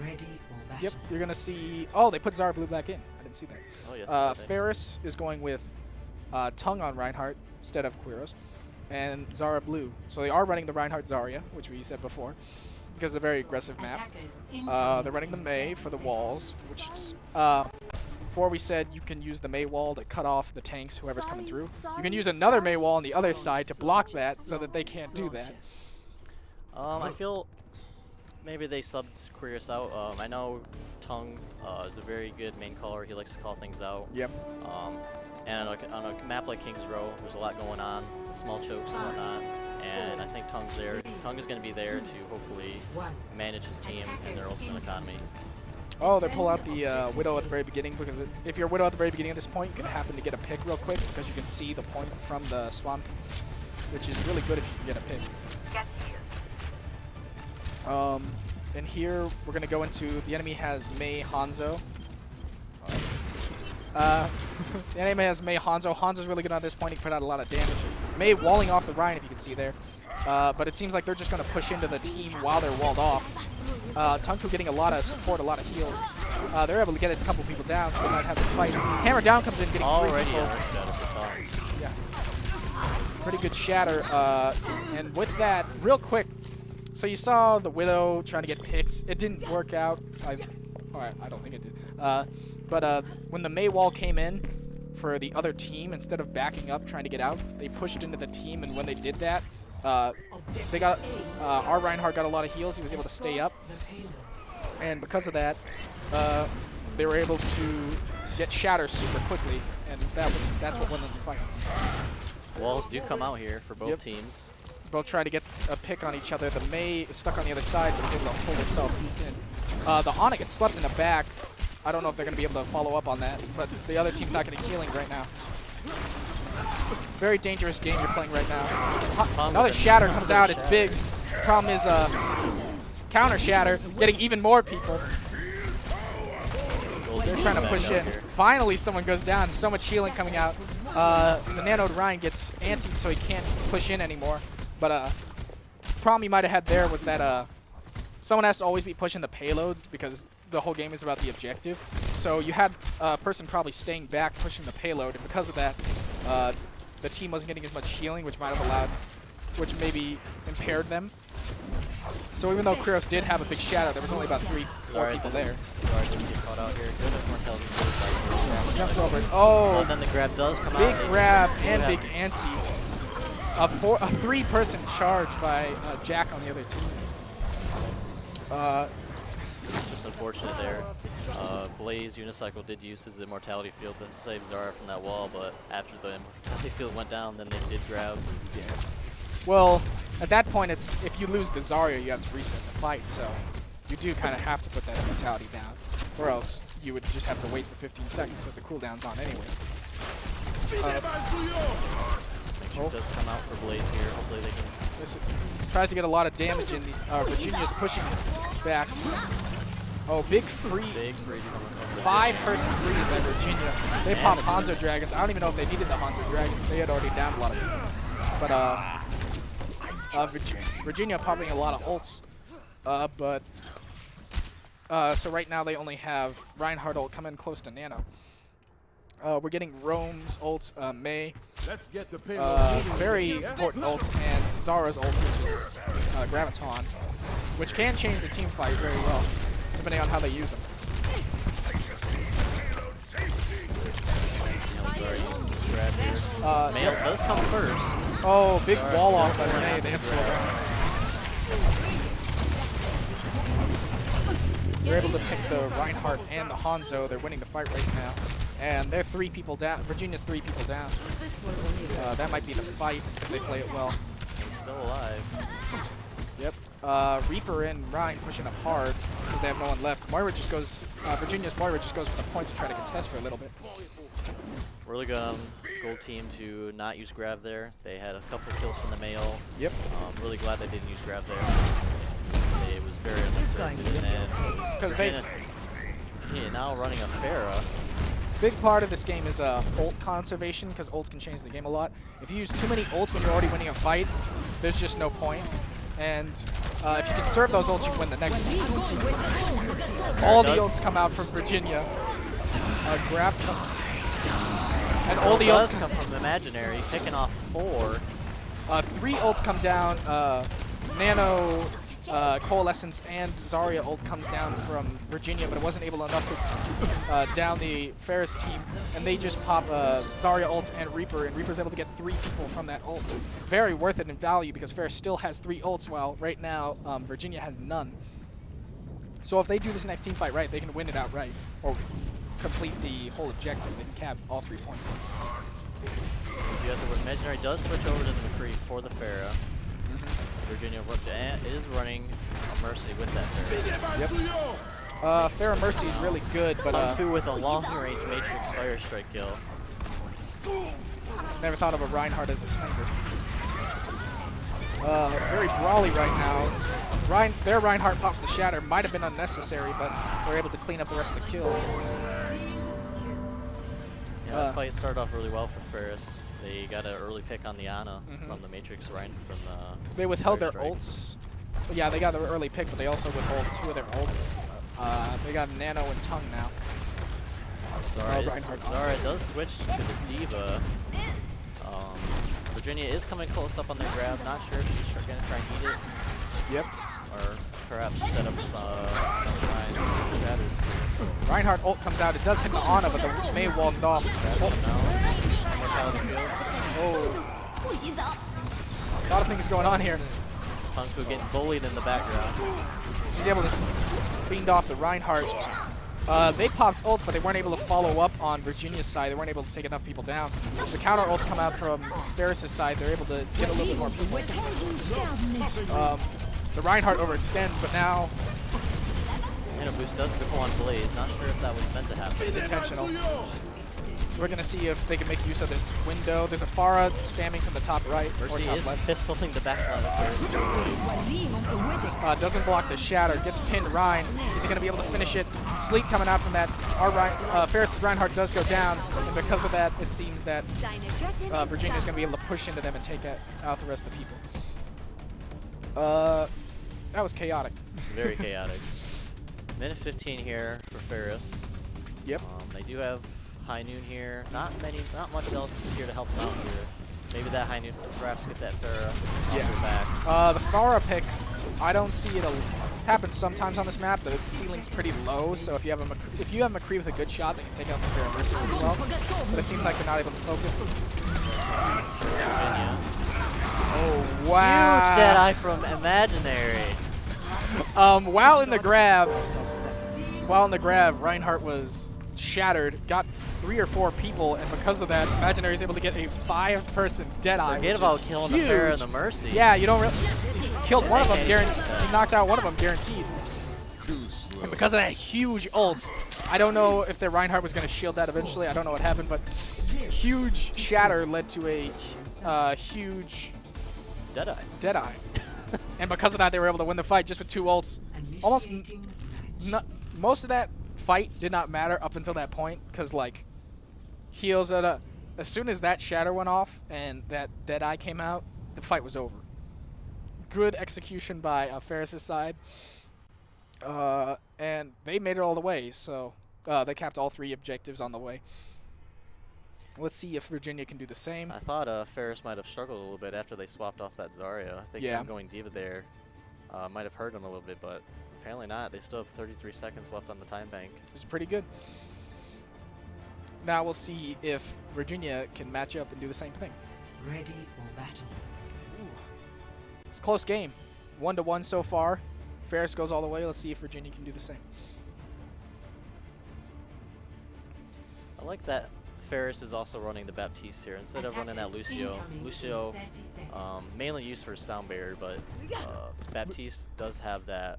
Ready for battle. Yep. You're gonna see. Oh, they put Zara Blue back in. I didn't see that. Oh yes. Ferris is going with Tongue on Reinhardt instead of Quiros, and Zara Blue. So they are running the Reinhardt Zarya, which we said before, because it's a very aggressive map. They're running the Mei for the walls, which is before we said you can use the Mei wall to cut off the tanks, whoever's coming through. You can use another Mei wall on the other side to block that so that they can't do that. I feel maybe they subbed Quiros out. I know Tongue is a very good main caller. He likes to call things out. Yep. And on a map like King's Row, there's a lot going on, small chokes and whatnot. And I think Tongue's there. Tongue is going to be there to hopefully manage his team and their ultimate economy. Oh, they pull out the Widow at the very beginning, because if you're Widow at the very beginning of this point, you can happen to get a pick real quick because you can see the point from the spawn, which is really good if you can get a pick. And here we're going to go into, the enemy has Mei Hanzo. The enemy has Mei Hanzo. Hanzo's really good on this point. He can put out a lot of damage. Mei walling off the Rhine, if you can see there. But it seems like they're just going to push into the team while they're walled off. Tunku getting a lot of support, a lot of heals. They're able to get a couple people down, so they might have this fight. Hammer Down comes in, getting 3 Already people. Yeah. Pretty good shatter. And with that, real quick, so you saw the Widow trying to get picks. It didn't work out. Alright, I don't think it did. But when the Mei wall came in for the other team, instead of backing up trying to get out, they pushed into the team, and when they did that, they got our Reinhardt got a lot of heals. He was able to stay up, and because of that, they were able to get shatter super quickly, and that's what won them the fight. Walls do come out here for both teams. Both trying to get a pick on each other. The Mei is stuck on the other side, but is able to hold herself in. The Ana gets slept in the back. I don't know if they're going to be able to follow up on that, but the other team's not getting healing right now. Very dangerous game you're playing right now. Another shatter comes out. It's big. Problem is counter shatter, getting even more people. They're trying to push in. Finally, someone goes down. So much healing coming out. The Nanoed Ryan gets antied, so he can't push in anymore. But problem you might have had there was that someone has to always be pushing the payloads because the whole game is about the objective. So you had a person probably staying back pushing the payload, and because of that, the team wasn't getting as much healing, which might have which maybe impaired them. So even though Quiros did have a big shadow, there was only about 3-4 people there. Sorry, didn't get caught out here. Good if Markel's Yeah, he jumps over it. Oh, then the grab does come out. big grab and big anti. A 3-person charge by Jack on the other team. Just unfortunate there. Blaze Unicycle did use his immortality field to save Zara from that wall, but after the immortality field went down, then they did grab. Well, at that point, it's if you lose the Zarya, you have to reset the fight. So you do kind of have to put that mentality down, or else you would just have to wait the 15 seconds that the cooldown's on anyways. Does come out for Blaze here. Hopefully they can. This tries to get a lot of damage in. Virginia's pushing back. Oh, big free. Big freeze coming from the 5-person freeze by Virginia. They popped Hanzo Dragons. I don't even know if they needed the Hanzo Dragons. They had already downed a lot of people. But Virginia popping a lot of ults. So right now they only have Reinhardt ult coming close to Nano. We're getting Roam's ult, Mei. Let's get the Very important ult, and Zara's ult, which is Graviton, which can change the team fight very well, depending on how they use them. Mail does come first. Oh, big wall off by Mei. They have to They're able to pick the Reinhardt and the Hanzo. They're winning the fight right now. And they're 3 people down. Virginia's 3 people down. That might be the fight if they play it well. He's still alive. Yep. Reaper and Ryan pushing up hard because they have no one left. Moira just goes, Virginia's Moira just goes for the point to try to contest for a little bit. Really good on Gold Team to not use grab there. They had a couple kills from the male. Yep. Really glad they didn't use grab there. It was very unnecessary. Because they... Yeah, now running a Pharah. Big part of this game is ult conservation, because ults can change the game a lot. If you use too many ults when you're already winning a fight, there's just no point. And if you conserve those ults, you can win the next one. All the ults come out from Virginia. Grab. And all the ults come from Imaginary, picking off 4. 3 ults come down. Nano, Coalescence, and Zarya ult comes down from Virginia, but it wasn't able enough to down the Ferris team, and they just pop Zarya ult and Reaper, and Reaper's able to get 3 people from that ult. Very worth it in value because Ferris still has 3 ults, while right now Virginia has none. So if they do this next team fight right, they can win it outright, or complete the whole objective. They can cap all 3 points. You have the Imaginary does switch over to the McCree for the Pharah. Virginia is running a Mercy with that Pharah. Yep. Pharah Mercy is really good, but through with a long-range Matrix Fire Strike kill. Never thought of a Reinhardt as a sniper. Very brawly right now. Their Reinhardt pops the Shatter. Might have been unnecessary, but they're able to clean up the rest of the kills. Yeah, that fight started off really well for Ferris. They got an early pick on the Ana from the Matrix Ryan from the. They withheld their Strike. ults. Yeah, they got their early pick, but they also withheld 2 of their ults. They got Nano and Tongue now. Zara does switch to the D.Va. Virginia is coming close up on their grab. Not sure if she's going to try and eat it. Yep. Or perhaps set up some shatters. Reinhardt ult comes out. It does hit the Ana, but the Mei walls it off. Oh. A lot of things going on here. Punku getting bullied in the background. He's able to fiend off the Reinhardt. They popped ults, but they weren't able to follow up on Virginia's side. They weren't able to take enough people down. The counter ults come out from Ferris' side. They're able to get a little bit more people. The Reinhardt overextends, but now... And a boost does go on Blaze. Not sure if that was meant to happen. Intentional. We're going to see if they can make use of this window. There's a Pharah spamming from the top right or Mercy top is left. pistoling the back line up Doesn't block the Shatter. Gets pinned Ryan. Is he going to be able to finish it? Sleep coming out from that. Ferris' Reinhardt does go down, and because of that, it seems that Virginia's going to be able to push into them and take out the rest of the people. That was chaotic. Very chaotic. Minute 15 here for Ferris. Yep. They do have High Noon here. Not much else here to help them out here. Maybe that High Noon will perhaps get that Pharah off their backs. The Pharah pick, I don't see it happen sometimes on this map. The ceiling's pretty low, so if you have McCree with a good shot, they can take out the Pharah Mercy pretty well. But it seems like they're not able to focus. Virginia. Oh wow! Huge Deadeye from Imaginary. While in the grab, Reinhardt was shattered, got 3 or 4 people, and because of that, Imaginary is able to get a 5-person Deadeye. Forget about killing the Ferris and the Mercy. Yeah, you don't really. Killed one of them, guaranteed. He knocked out one of them, guaranteed. And because of that huge ult, I don't know if the Reinhardt was going to shield that eventually. I don't know what happened, but huge shatter led to a huge Deadeye. And because of that, they were able to win the fight just with 2 ults. Almost most of that fight did not matter up until that point, because like heals as soon as that shatter went off and that Deadeye came out, the fight was over. Good execution by Ferris' side. And they made it all the way, so they capped all 3 objectives on the way. Let's see if Virginia can do the same. I thought Ferris might have struggled a little bit after they swapped off that Zarya. I think them going Diva there might have hurt him a little bit, but apparently not. They still have 33 seconds left on the time bank. It's pretty good. Now we'll see if Virginia can match up and do the same thing. Ready for battle. Ooh. It's a close game. 1-1 so far. Ferris goes all the way. Let's see if Virginia can do the same. I like that Ferris is also running the Baptiste here instead of running that Lucio. Lucio mainly used for sound barrier, but Baptiste does have that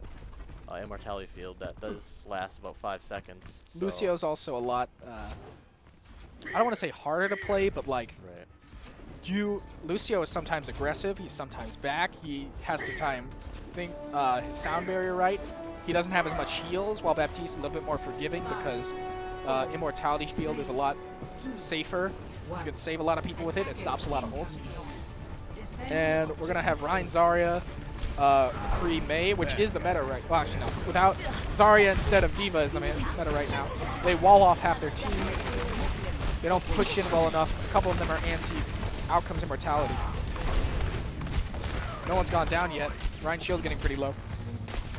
immortality field that does last about 5 seconds. So Lucio's also a lot, I don't want to say harder to play, but like, Lucio is sometimes aggressive, he's sometimes back, he has to think his sound barrier right. He doesn't have as much heals, while Baptiste is a little bit more forgiving because immortality field is a lot safer. You can save a lot of people with it. It stops a lot of ults. And we're going to have Rein Zarya, Kree Mei, which is the meta right. Well, actually, no. Without Zarya instead of Diva is the meta right now. They wall off half their team. They don't push in well enough. A couple of them are anti. Out comes immortality. No one's gone down yet. Rein's shield getting pretty low.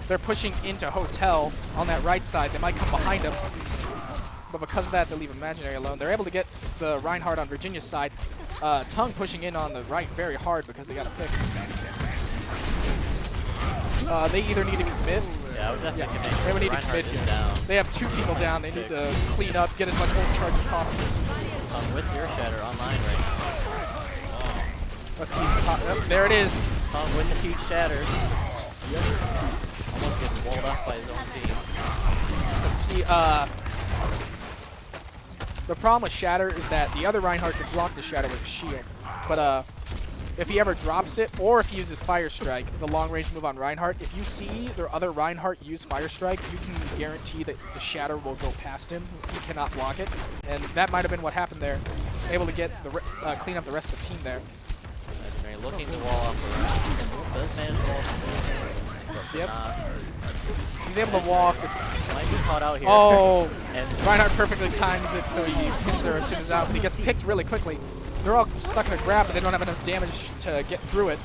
They're pushing into Hotel on that right side. They might come behind him. But because of that, they leave Imaginary alone. They're able to get the Reinhardt on Virginia's side. Tongue pushing in on the right very hard because they got a pick. They either need to commit. Yeah, I would definitely commit. They would need to Reinhardt commit. is down. They have 2 people down. They need to clean up, get as much ult charge as possible. With your shatter online right now. Let's see. There it is. Tongue with the huge shatter. Almost gets walled off by his own team. Let's see. The problem with Shatter is that the other Reinhardt can block the Shatter with a shield. But if he ever drops it, or if he uses Fire Strike, the long-range move on Reinhardt, if you see their other Reinhardt use Fire Strike, you can guarantee that the Shatter will go past him. He cannot block it. And that might have been what happened there. Able to get the clean up the rest of the team there. Looking to wall off the round. Does manage to wall off the Yep. not. He's able to walk. Might be caught out here. Oh, and Reinhardt perfectly times it so he pins her as soon as out, but he gets picked really quickly. They're all stuck in a grab, but they don't have enough damage to get through it.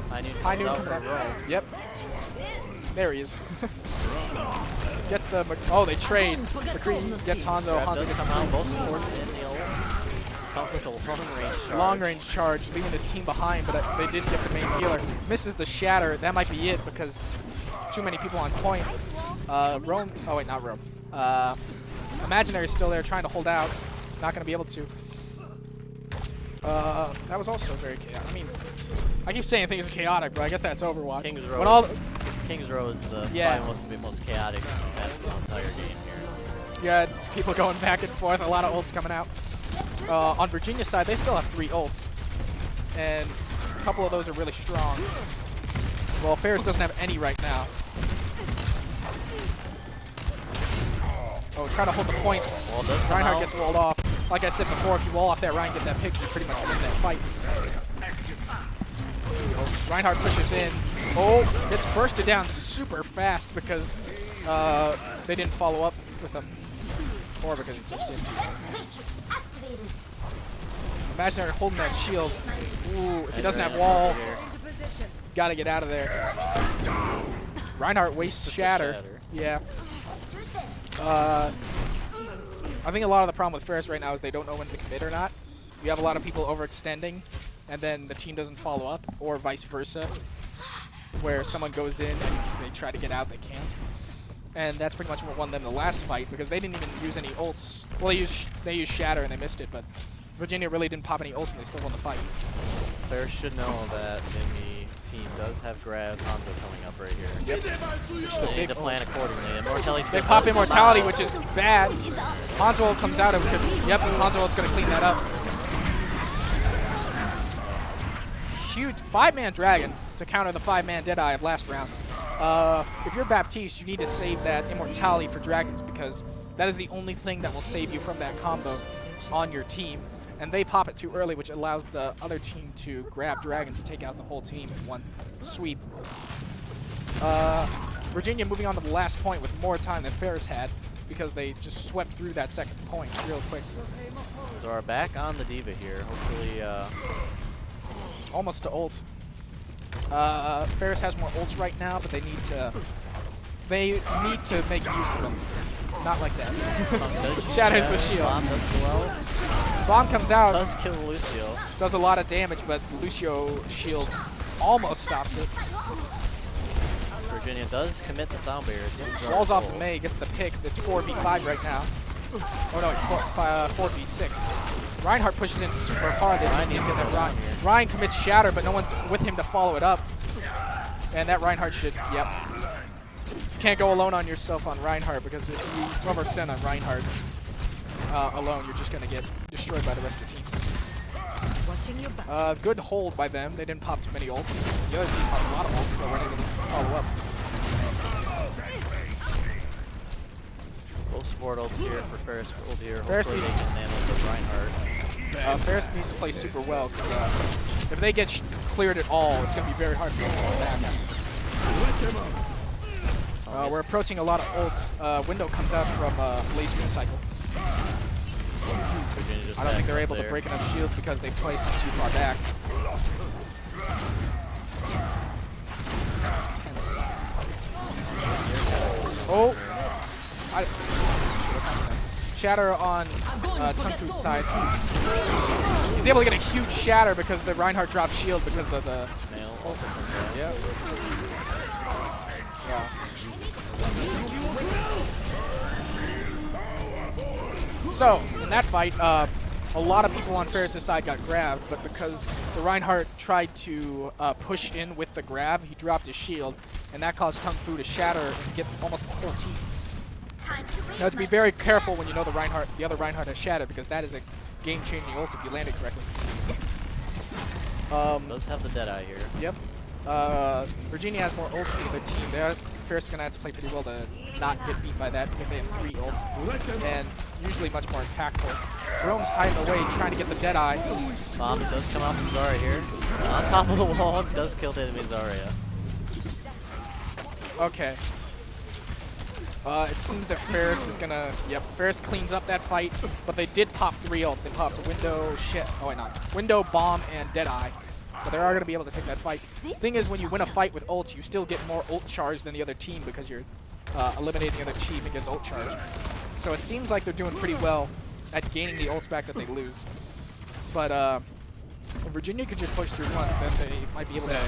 High noon coming out. Yep. There he is. Gets the. Oh, they trade. McCree gets Hanzo. Hanzo gets out. Both supports in the ult. With a long range charge, leaving his team behind, but they did get the main healer. Misses the shatter. That might be it because too many people on point. Rome. Oh wait, not Rome. Imaginary is still there trying to hold out. Not going to be able to. That was also very chaotic. I mean, I keep saying things are chaotic, but I guess that's Overwatch. King's Row. When all King's Row is the probably most chaotic that's the entire game here. You had people going back and forth. A lot of ults coming out. On Virginia's side, they still have 3 ults, and a couple of those are really strong. Well, Ferris doesn't have any right now. Oh, try to hold the point. Reinhardt gets walled off. Like I said before, if you wall off that Rein, get that pick, you pretty much win that fight. Reinhardt pushes in. Oh, gets bursted down super fast because they didn't follow up with him. Or because he just didn't. Imaginary holding that shield. Ooh, if he doesn't have wall, gotta get out of there. Reinhardt wastes shatter. Yeah. I think a lot of the problem with Ferris right now is they don't know when to commit or not. You have a lot of people overextending, and then the team doesn't follow up, or vice versa, where someone goes in and they try to get out, they can't. And that's pretty much what won them the last fight because they didn't even use any ults. Well, they used Shatter and they missed it, but Virginia really didn't pop any ults and they still won the fight. Ferris should know that Mimi team does have grabs. Hanzo coming up right here. Yep. They need to plan accordingly. Immortality. They pop Immortality, which is bad. Hanzo ult comes out and could. Yep, Hanzo ult's gonna clean that up. Huge 5-man Dragon to counter the 5-man Deadeye of last round. If you're Baptiste, you need to save that Immortality for Dragons because that is the only thing that will save you from that combo on your team. And they pop it too early, which allows the other team to grab Dragons to take out the whole team in one sweep. Virginia moving on to the last point with more time than Ferris had because they just swept through that second point real quick. Zara back on the D.Va here. Hopefully, almost to ult. Ferris has more ults right now, but they need to make use of them. Not like that. Shatters the shield. Bomb does go well. Bomb comes out. Does kill Lucio. Does a lot of damage, but Lucio shield almost stops it. Virginia does commit the sound barrier. Walls off the May, gets the pick. It's 4v5 right now. Oh no, 4v6. Reinhardt pushes in super hard. They just need to get that Ryan. Ryan commits Shatter, but no one's with him to follow it up. And that Reinhardt should, yep. You can't go alone on yourself on Reinhardt because if you overextend on Reinhardt alone, you're just going to get destroyed by the rest of the team. Good hold by them. They didn't pop too many ults. The other team popped a lot of ults, but weren't able to follow up. Both support ults here for Ferris ult here. Ferris Hopefully they can handle the Reinhardt. Ferris needs to play super well because if they get cleared at all, it's going to be very hard for them to come back after this. We're approaching a lot of ults. Window comes out from Laser Unicycle. I don't think they're able to break enough shields because they placed it too far back. Tense. Oh! Shatter on Tungfu's side. He's able to get a huge shatter because the Reinhardt dropped shield because of the... Yeah. Yeah. So, in that fight, a lot of people on Ferris' side got grabbed, but because the Reinhardt tried to push in with the grab, he dropped his shield, and that caused Tungfu to shatter and get almost the whole team. You have to be very careful when you know the other Reinhardt has shattered, because that is a game-changing ult if you land it correctly. Does have the Deadeye here. Yep. Virginia has more ults than the other team. Ferris is going to have to play pretty well to not get beat by that because they have 3 ults, and usually much more impactful. Rome's hiding away, trying to get the Deadeye. Bomb does come out from Zarya here. On top of the wall, does kill the enemy Zarya. Okay. It seems that Ferris is gonna. Yep, Ferris cleans up that fight, but they did pop 3 ults. They popped a Window, Window, Bomb, and Deadeye. But they are gonna be able to take that fight. Thing is, when you win a fight with ults, you still get more ult charge than the other team because you're eliminating the other team against ult charge. So it seems like they're doing pretty well at gaining the ults back that they lose. But if Virginia could just push through once, then they might be able to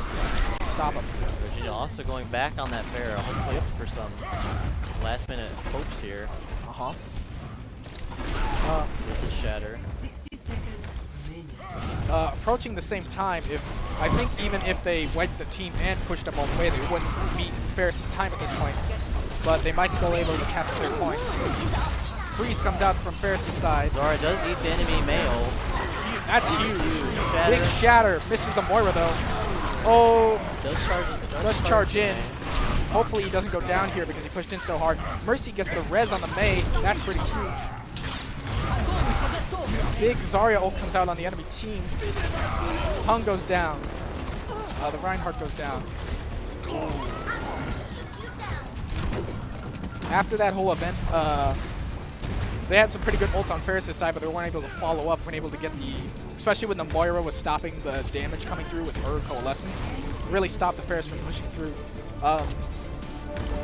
stop them. Virginia also going back on that Ferris, hopefully for some last-minute hopes here. With the shatter. 60 seconds remaining. Approaching the same time, I think even if they wiped the team and pushed them all the way, they wouldn't meet Ferris' time at this point. But they might still be able to capture their point. Freeze comes out from Ferris' side. Zarya does eat the enemy male. That's huge. Shatter. Big shatter. Misses the Moira though. Oh, does charge in. Hopefully he doesn't go down here because he pushed in so hard. Mercy gets the res on the Mei. That's pretty huge. Big Zarya ult comes out on the enemy team. Tung goes down. The Reinhardt goes down. After that whole event, they had some pretty good ults on Ferris' side, but they weren't able to follow up, weren't able to get especially when the Moira was stopping the damage coming through with her Coalescence. Really stopped the Ferris from pushing through.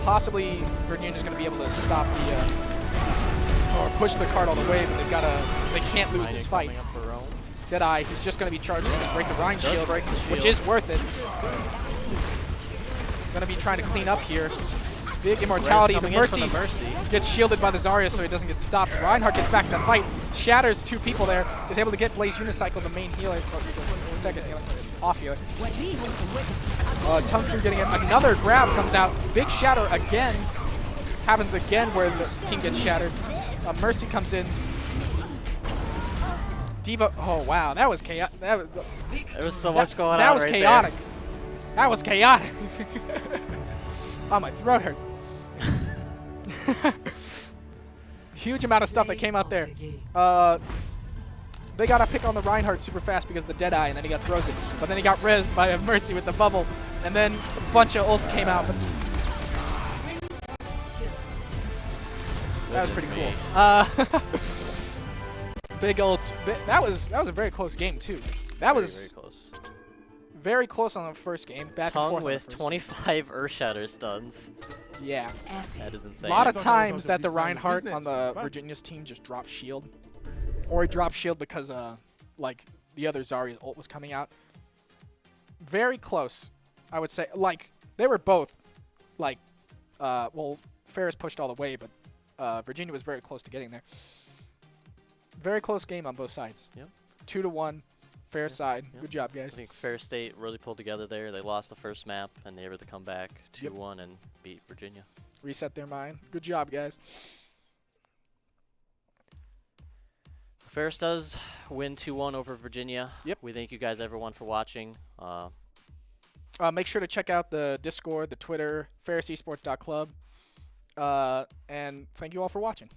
Possibly Virginia's going to be able to stop or push the card all the way, but they can't lose this fight. Deadeye is just going to be charging to break the Rhine shield, which is worth it. Going to be trying to clean up here. Big immortality. The coming in from Mercy the Mercy. gets shielded by the Zarya, so he doesn't get stopped. Reinhardt gets back to the fight. Shatters 2 people there. Is able to get Blaze Unicycle, the main healer. Oh, second healer. Off healer. Tung Fu getting it. Another grab comes out. Big shatter again. Happens again where the team gets shattered. Mercy comes in. Diva. Oh, wow. That was chaotic. There was so much going on. That was right chaotic. There. That was chaotic. Oh, my throat hurts. Huge amount of stuff that came out there. They got a pick on the Reinhardt super fast because of the Deadeye, and then he got frozen. But then he got rezzed by a Mercy with the bubble, and then a bunch of ults came out. But that was pretty cool. Big ults. That was a very close game too. That was very close. Very close on the first game. Back and Tung forth with 25 Earthshatter stuns. Yeah. That is A insane. lot of thought that was times also that the this line of Reinhardt business. on the What? Virginia's team just dropped shield. Or he dropped shield because like the other Zarya's ult was coming out. Very close, I would say. Like, they were both like well, Ferris pushed all the way, but Virginia was very close to getting there. Very close game on both sides. Yep. 2-1, Ferris side. Yep. Good job, I guys. think Ferris State really pulled together there. They lost the first map, and they were able to come back 2-1 and beat Virginia. Reset their mind. Good job, guys. Ferris does win 2-1 over Virginia. Yep. We thank you guys, everyone, for watching. Make sure to check out the Discord, the Twitter, ferrisesports.club. And thank you all for watching.